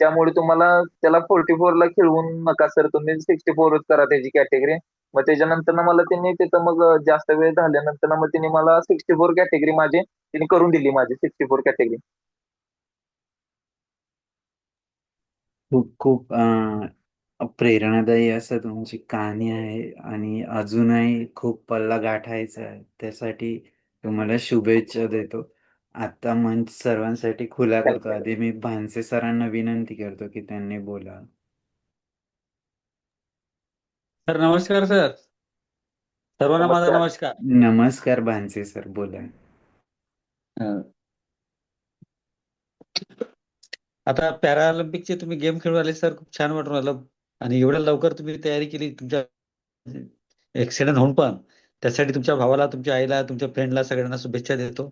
त्यामुळे तुम्हाला त्याला 44 ला खेळवून नका सर, तुम्ही 64च करा त्याची कॅटेगरी. मग त्याच्यानंतर ना मला त्यांनी तिथं मग जास्त वेळ झाल्यानंतर ना मग त्यांनी मला 64 कॅटेगरी माझी त्यांनी करून दिली, माझी 64 कॅटेगरी. खूप खूप प्रेरणादायी असं तुमची कहाणी आहे आणि अजूनही खूप पल्ला गाठायचा आहे. त्यासाठी तुम्हाला शुभेच्छा देतो. आता मंच सर्वांसाठी खुला करतो. थँक्यू. आधी मी भानसे सरांना विनंती करतो की त्यांनी बोला. सर नमस्कार सर. सर्वांना माझा नमस्कार. नमस्कार. नमस्कार भानसे सर, बोला. अं, आता पॅरालिम्पिकचे तुम्ही गेम खेळून आले सर, खूप छान वाटून आलं. आणि एवढ्या लवकर तुम्ही तयारी केली तुमच्या एक्सिडेंट होऊन पण, त्यासाठी तुमच्या भावाला, तुमच्या आईला, तुमच्या फ्रेंडला सगळ्यांना शुभेच्छा देतो.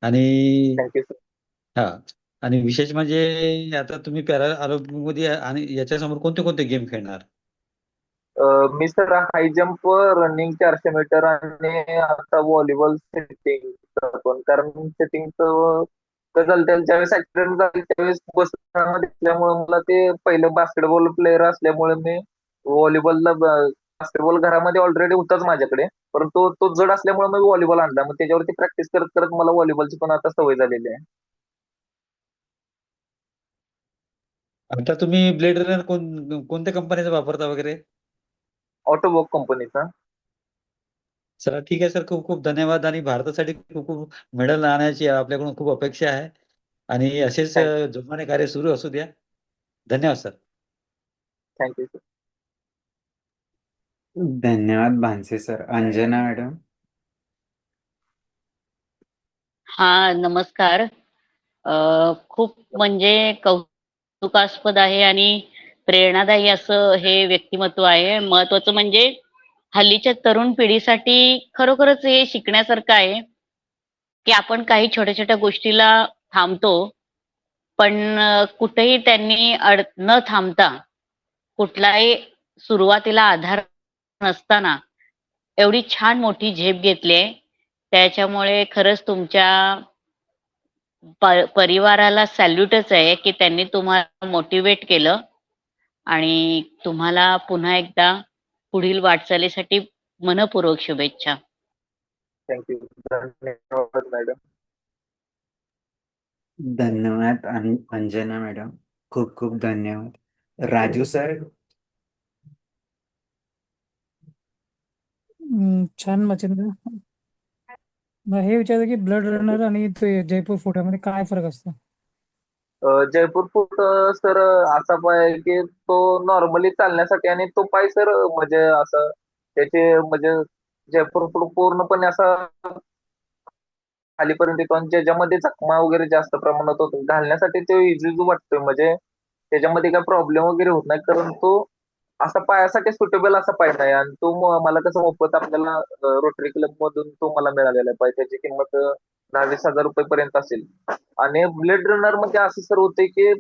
आणि थँक्यू सर. हा, आणि विशेष म्हणजे आता तुम्ही पॅरालिम्पिक मध्ये आणि याच्या समोर कोणते कोणते गेम खेळणार? मी sir high jump, running 400 metre आणि आता व्हॉलीबॉल सेटिंग पण, कारण सेटिंगचं कसं झालं ज्यावेळेस ऍक्सिडेंट झाला त्यावेळेस बसमध्ये असल्यामुळे मला ते पहिलं बास्केटबॉल प्लेअर असल्यामुळे मी व्हॉलीबॉलला बास्केटबॉल घरामध्ये ऑलरेडी होताच माझ्याकडे, परंतु तो जड असल्यामुळे मी व्हॉलीबॉल आणला. मग त्याच्यावरती प्रॅक्टिस करत करत मला व्हॉलीबॉलची पण आता सवय झालेली आहे. आता तुम्ही ब्लेड रनर कोणत्या कंपनीचा वापरता वगैरे? ऑटोबॉक कंपनीचा. चला ठीक आहे सर, खूप खूप धन्यवाद. आणि भारतासाठी खूप खूप मेडल आणण्याची आपल्याकडून खूप अपेक्षा आहे. आणि असेच थँक्यू. जोमाने कार्य सुरू असू द्या. धन्यवाद सर. Thank you sir. धन्यवाद भानसे सर. अंजना मॅडम. हा, नमस्कार. खूप म्हणजे कौतुकास्पद आहे आणि प्रेरणादायी असं हे व्यक्तिमत्व आहे. महत्वाचं म्हणजे हल्लीच्या तरुण पिढीसाठी खरोखरच हे शिकण्यासारखं आहे की आपण काही छोट्या छोट्या गोष्टीला थांबतो, पण कुठेही त्यांनी न थांबता, कुठलाही सुरुवातीला आधार नसताना एवढी छान मोठी झेप घेतली आहे. त्याच्यामुळे खरंच तुमच्या परिवाराला सॅल्यूटच आहे की त्यांनी तुम्हाला मोटिवेट केलं आणि तुम्हाला पुन्हा एकदा पुढील वाटचालीसाठी मनपूर्वक शुभेच्छा. थँक्यू. धन्यवाद मॅडम. धन्यवाद आणि अंजना मॅडम, खूप खूप धन्यवाद. राजू सर. छान मच्छिंद्र. मग हे विचारलं की ब्लड रनर आणि ते जयपूर फोर्टामध्ये काय फरक असतो? जयपूर फूट सर असा पाय आहे की तो नॉर्मली चालण्यासाठी, आणि तो पाय सर म्हणजे असं त्याचे म्हणजे जयपूर फूट पूर्णपणे असा खालीपर्यंत येतो, आणि ज्याच्यामध्ये जखमा वगैरे जास्त प्रमाणात होतो घालण्यासाठी तो इझी वाटतोय, म्हणजे त्याच्यामध्ये काय प्रॉब्लेम वगैरे होत नाही, कारण तो असा पायासाठी सुटेबल असा पाय नाही. आणि तो मला कसं मोफत आपल्याला रोटरी क्लब मधून तो मला मिळालेला आहे पाय, त्याची किंमत 10-20 हजार रुपये पर्यंत असेल. आणि ब्लेड रनर मध्ये असं सर होते की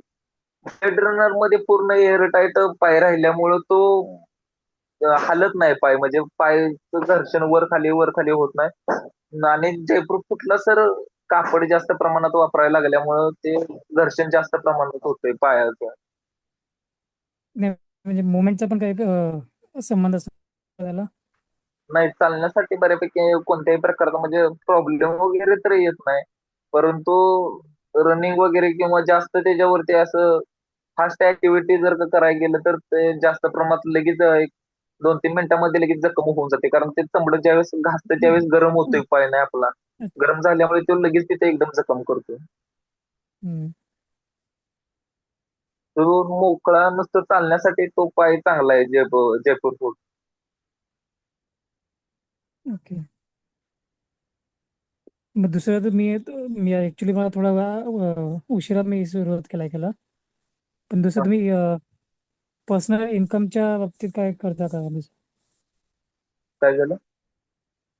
ब्लेड रनर मध्ये पूर्ण एअर टाईट पाय राहिल्यामुळं तो हालत नाही पाय, म्हणजे पायचं घर्षण वर खाली होत नाही. आणि जयपूर फुटला सर कापड जास्त प्रमाणात वापरायला लागल्यामुळं ते घर्षण जास्त प्रमाणात होतंय पायाचं. नाही म्हणजे मुवमेंटचा पण काही संबंध असतो त्याला. नाही, चालण्यासाठी बऱ्यापैकी कोणत्याही प्रकारचा म्हणजे प्रॉब्लेम वगैरे तर येत नाही. परंतु रनिंग वगैरे किंवा जास्त त्याच्यावरती असं फास्ट ऍक्टिव्हिटी जर का करायला गेलं तर ते जास्त प्रमाणात लगेच एक 2-3 मिनिटांमध्ये लगेच जखम होऊन जाते. कारण ते चमडं ज्यावेळेस घासतं त्यावेळेस गरम होतोय पाय नाही आपला. गरम झाल्यामुळे तो लगेच तिथे एकदम जखम करतो. हम्म. तो मोकळा नुसतं चालण्यासाठी तो पाय चांगला आहे जयपूर फूट. ओके. मग दुसरं तर मी ऍक्च्युली मला थोडा उशिरा मी सुरुवात केला. पण दुसरं तुम्ही पर्सनल इन्कमच्या बाबतीत काय करता का? काय झालं?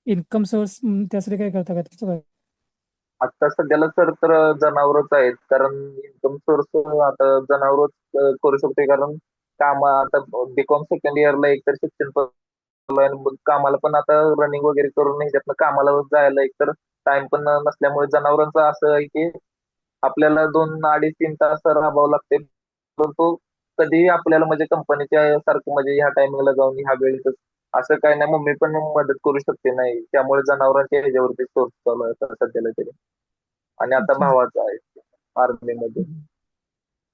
इन्कम सोर्स त्यासाठी काय करता का त्याचं काय? आता सध्याला सर तर जनावरच आहेत. कारण इन्कम सोर्स आता जनावरच करू शकतोय. कारण आता बीकॉम सेकंड इयरला एकतर शिक्षण चालू आहे आणि मग कामाला पण आता रनिंग वगैरे करून ह्याच्यातनं कामाला जायला एकतर टाइम पण नसल्यामुळे जनावरांचं असं आहे की आपल्याला 2 2.5 3 तास राबावं लागते. परंतु कधीही आपल्याला म्हणजे कंपनीच्या सारखं म्हणजे ह्या टायमिंगला जाऊन ह्या वेळेतच असं काही नाही. मम्मी पण मदत करू शकते नाही, त्यामुळे जनावरांच्या ह्याच्यावरती सोर्स चालू आहे आता सध्याला तरी. आणि आता अच्छा. भावाचा आहे आर्मीमध्ये.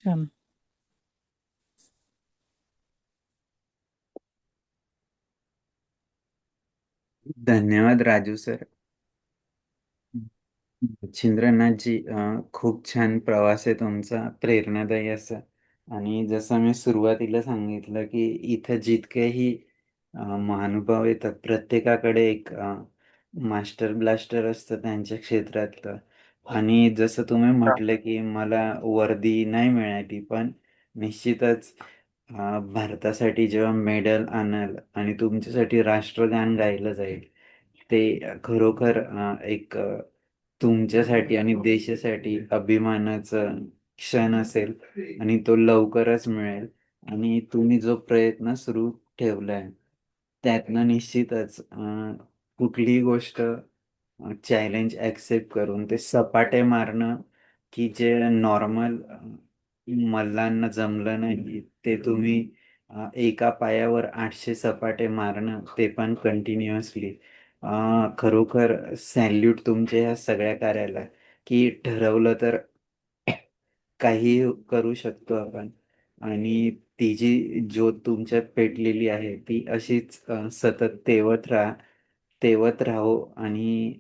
छान. धन्यवाद राजू सर. छिंद्रनाथजी, खूप छान प्रवास आहे तुमचा, प्रेरणादायी असा. आणि जसं मी सुरुवातीला सांगितलं की इथं जितकेही महानुभाव येतात प्रत्येकाकडे एक मास्टर ब्लास्टर असतं त्यांच्या क्षेत्रातलं. आणि जसं तुम्ही म्हटलं की मला वर्दी नाही मिळाली, पण निश्चितच भारतासाठी जेव्हा मेडल आणाल आणि तुमच्यासाठी राष्ट्रगान गायलं जाईल, ते खरोखर एक तुमच्यासाठी आणि देशासाठी अभिमानाचा क्षण असेल. आणि तो लवकरच मिळेल. आणि तुम्ही जो प्रयत्न सुरू ठेवलाय त्यातनं निश्चितच कुठलीही गोष्ट चॅलेंज ॲक्सेप्ट करून ते सपाटे मारणं, की जे नॉर्मल मल्लांना जमलं नाही, ते तुम्ही एका पायावर 800 सपाटे मारणं, ते पण कंटिन्युअसली. खरोखर सॅल्यूट तुमच्या ह्या सगळ्या कार्याला, की ठरवलं तर काही करू शकतो आपण. आणि ती जी ज्योत तुमच्यात पेटलेली आहे ती अशीच सतत तेवत राहो. आणि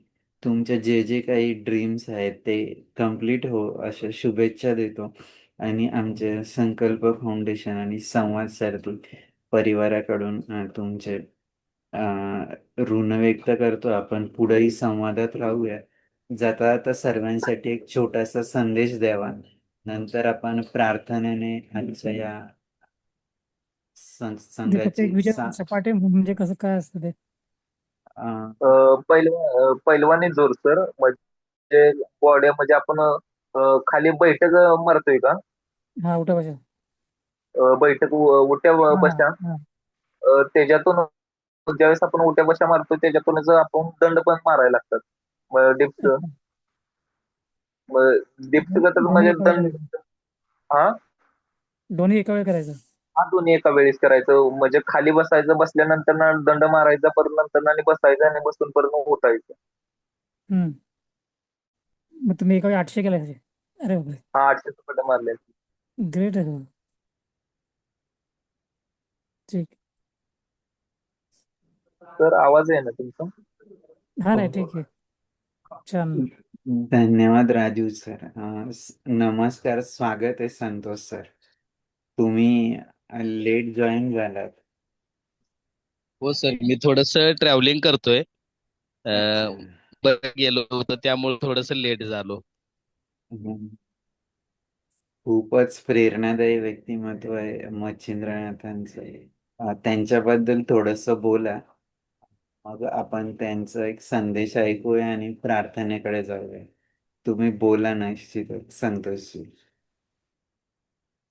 तुमचे जे जे काही ड्रीम्स आहेत ते कम्प्लीट हो अशा शुभेच्छा देतो. आणि आमचे संकल्प फाउंडेशन आणि संवाद सारथी परिवाराकडून तुमचे ऋण व्यक्त करतो. आपण पुढेही संवादात राहूया. जाता जाता सर्वांसाठी एक छोटासा संदेश द्यावा, नंतर आपण प्रार्थनेने आजच्या या ते फक्त एक संघाची विचार सपाटे म्हणजे कसं काय असतं ते? पैलवानी जोर सर, म्हणजे बॉडी म्हणजे आपण खाली बैठक मारतोय का? हा, उठा बशा. बैठक उठ्या हा बशा, हा. त्याच्यातून ज्यावेळेस आपण उठ्या बशा मारतो त्याच्यातूनच आपण दंड पण मारायला लागतात. मग डिप्स अच्छा. डिप्स गतच दोन्ही म्हणजे एका वेळी दंड. करायचं? हा, दोन्ही एका वेळी करायचं? हा, दोन्ही एका वेळेस करायचं. म्हणजे खाली बसायचं, बसल्यानंतर ना दंड मारायचा, परत नंतर आणि बसायचं आणि बसून परत उठायचं. हम्म. मग तुम्ही एका वेळी 800 केले त्याचे? अरे बापरे, हा, 800 सपाट्या मारल्या. ग्रेट आहे. ठीक. तर आवाज आहे ना तुमचा? हा, नाही ठीक आहे. छान. धन्यवाद राजू सर. नमस्कार, स्वागत आहे संतोष सर. तुम्ही लेट जॉईन झालात. हो सर, मी थोडस ट्रॅव्हलिंग करतोय. अच्छा. बरं गेलो होतो त्यामुळे थोडस लेट झालो. हम्म. खूपच प्रेरणादायी व्यक्तिमत्व आहे मच्छिंद्रनाथांचं. त्यांच्याबद्दल थोडस बोला, मग आपण त्यांचा एक संदेश ऐकूया आणि प्रार्थनेकडे जाऊया. तुम्ही बोला निश्चितच संतोषजी.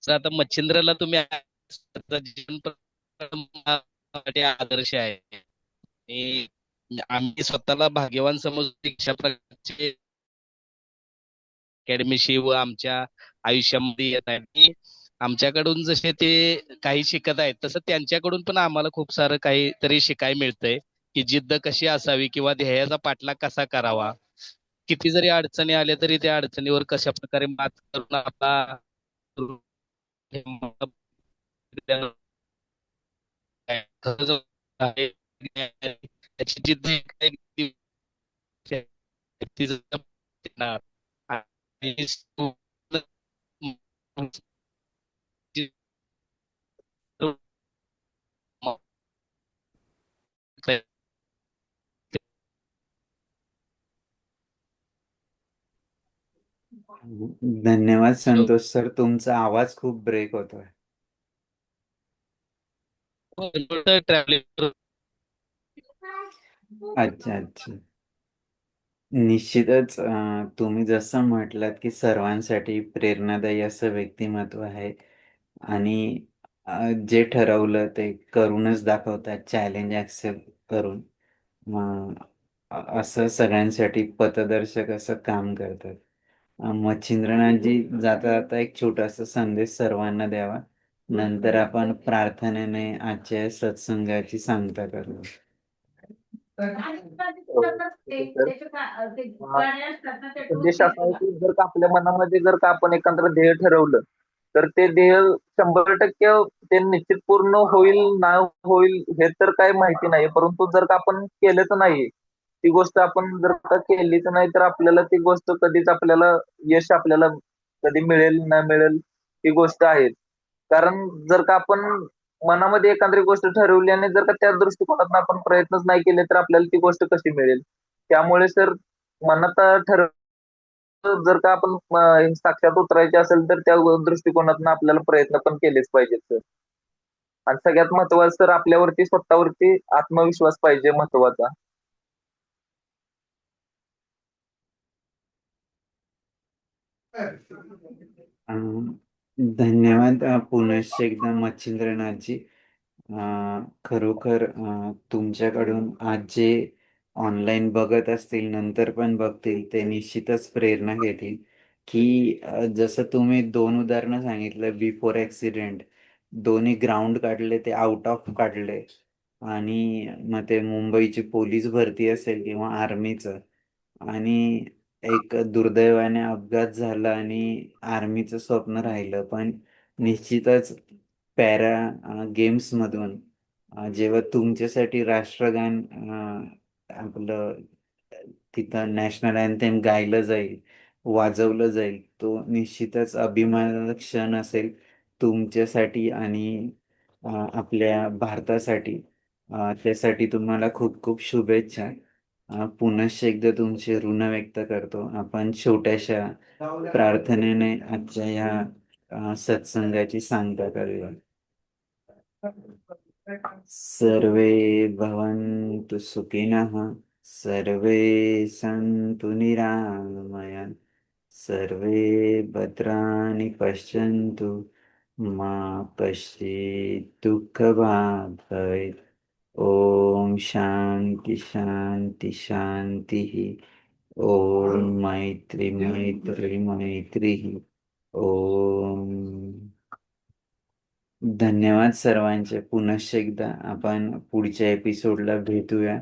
सर आता मच्छिंद्रला तुम्ही आता जीवन सर्वांसाठी आदर्श आहे. आणि आम्ही स्वतःला भाग्यवान समजतो की अशा प्रकारचे अकॅडमीशी व आमच्या आयुष्यामध्ये येत आहे. आणि आमच्याकडून जसे ते काही शिकत आहेत तसं त्यांच्याकडून पण आम्हाला खूप सारं काहीतरी शिकायला मिळतंय की जिद्द कशी असावी किंवा ध्येयाचा पाठलाग कसा करावा. किती जरी अडचणी आल्या तरी त्या अडचणीवर कशा प्रकारे मात करून आपला हे खरंच आहे. त्याची जिद्द एक आहे ती ती जर देणार आणि धन्यवाद संतोष सर, तुमचा आवाज खूप ब्रेक होतोय. ट्रॅव्हलिंग अच्छा अच्छा. निश्चितच तुम्ही जसं म्हटलात की सर्वांसाठी प्रेरणादायी असं व्यक्तिमत्व आहे आणि जे ठरवलं ते करूनच दाखवतात, चॅलेंज ॲक्सेप्ट करून. असं सगळ्यांसाठी पथदर्शक असं काम करतात. मच्छिंद्रनाथजी जाता जाता एक छोटासा संदेश सर्वांना द्यावा, नंतर आपण प्रार्थनेने आजच्या सत्संगाची सांगता करू. ठीक आहे सर. संदेश असा आहे की जर का आपल्या मनामध्ये जर का आपण एखादं ध्येय ठरवलं तर ते ध्येय 100% ते निश्चित पूर्ण होईल ना होईल हे तर काही माहिती नाही, परंतु जर का आपण केलंच नाही, ती गोष्ट आपण जर का केलीच नाही तर आपल्याला ती गोष्ट कधीच आपल्याला यश आपल्याला कधी मिळेल ना मिळेल ही गोष्ट आहे. कारण जर का आपण मनामध्ये एखादी गोष्ट ठरवली आणि जर का त्या दृष्टिकोनातून आपण प्रयत्नच नाही केले तर आपल्याला ती गोष्ट कशी मिळेल. त्यामुळे सर मनात ठरव जर का आपण साक्षात उतरायचे असेल तर त्या दृष्टिकोनातून आपल्याला प्रयत्न पण केलेच पाहिजेत सर. आणि सगळ्यात महत्वाचं सर आपल्यावरती स्वतःवरती आत्मविश्वास पाहिजे महत्वाचा. अं, धन्यवाद पुनश्च एकदा मच्छिंद्रनाथजी. खरोखर तुमच्याकडून आज जे ऑनलाईन बघत असतील, नंतर पण बघतील, ते निश्चितच प्रेरणा घेतील की जसं तुम्ही 2 उदाहरणं सांगितलं बिफोर ॲक्सिडेंट, दोन्ही ग्राउंड काढले, ते आउट ऑफ काढले आणि मग ते मुंबईची पोलीस भरती असेल किंवा आर्मीचं आणि एक दुर्दैवाने अपघात झाला आणि आर्मीचं स्वप्न राहिलं. पण निश्चितच गेम्समधून जेव्हा तुमच्यासाठी राष्ट्रगान आपलं तिथं नॅशनल अँथेम गायलं जाईल, वाजवलं जाईल, तो निश्चितच अभिमानाचा क्षण असेल तुमच्यासाठी आणि आपल्या भारतासाठी. त्यासाठी तुम्हाला खूप खूप शुभेच्छा. पुनश्च एकदा तुमचे ऋण व्यक्त करतो. आपण छोट्याशा प्रार्थनेने आजच्या ह्या सत्संगाची सांगता करूया. सर्वे भवन्तु सुखिनः, सर्वे सन्तु निरामयाः, सर्वे भद्राणि पश्यन्तु मा कश्चित् दुःखभाग् भवेत्. ओम शांती शांती शांती. ओम मैत्री मैत्री मैत्री. ओम. धन्यवाद सर्वांचे. पुनश्च एकदा आपण पुढच्या एपिसोडला भेटूया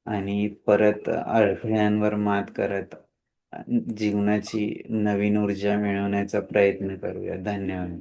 आणि परत अडथळ्यांवर मात करत जीवनाची नवीन ऊर्जा मिळवण्याचा प्रयत्न करूया. धन्यवाद.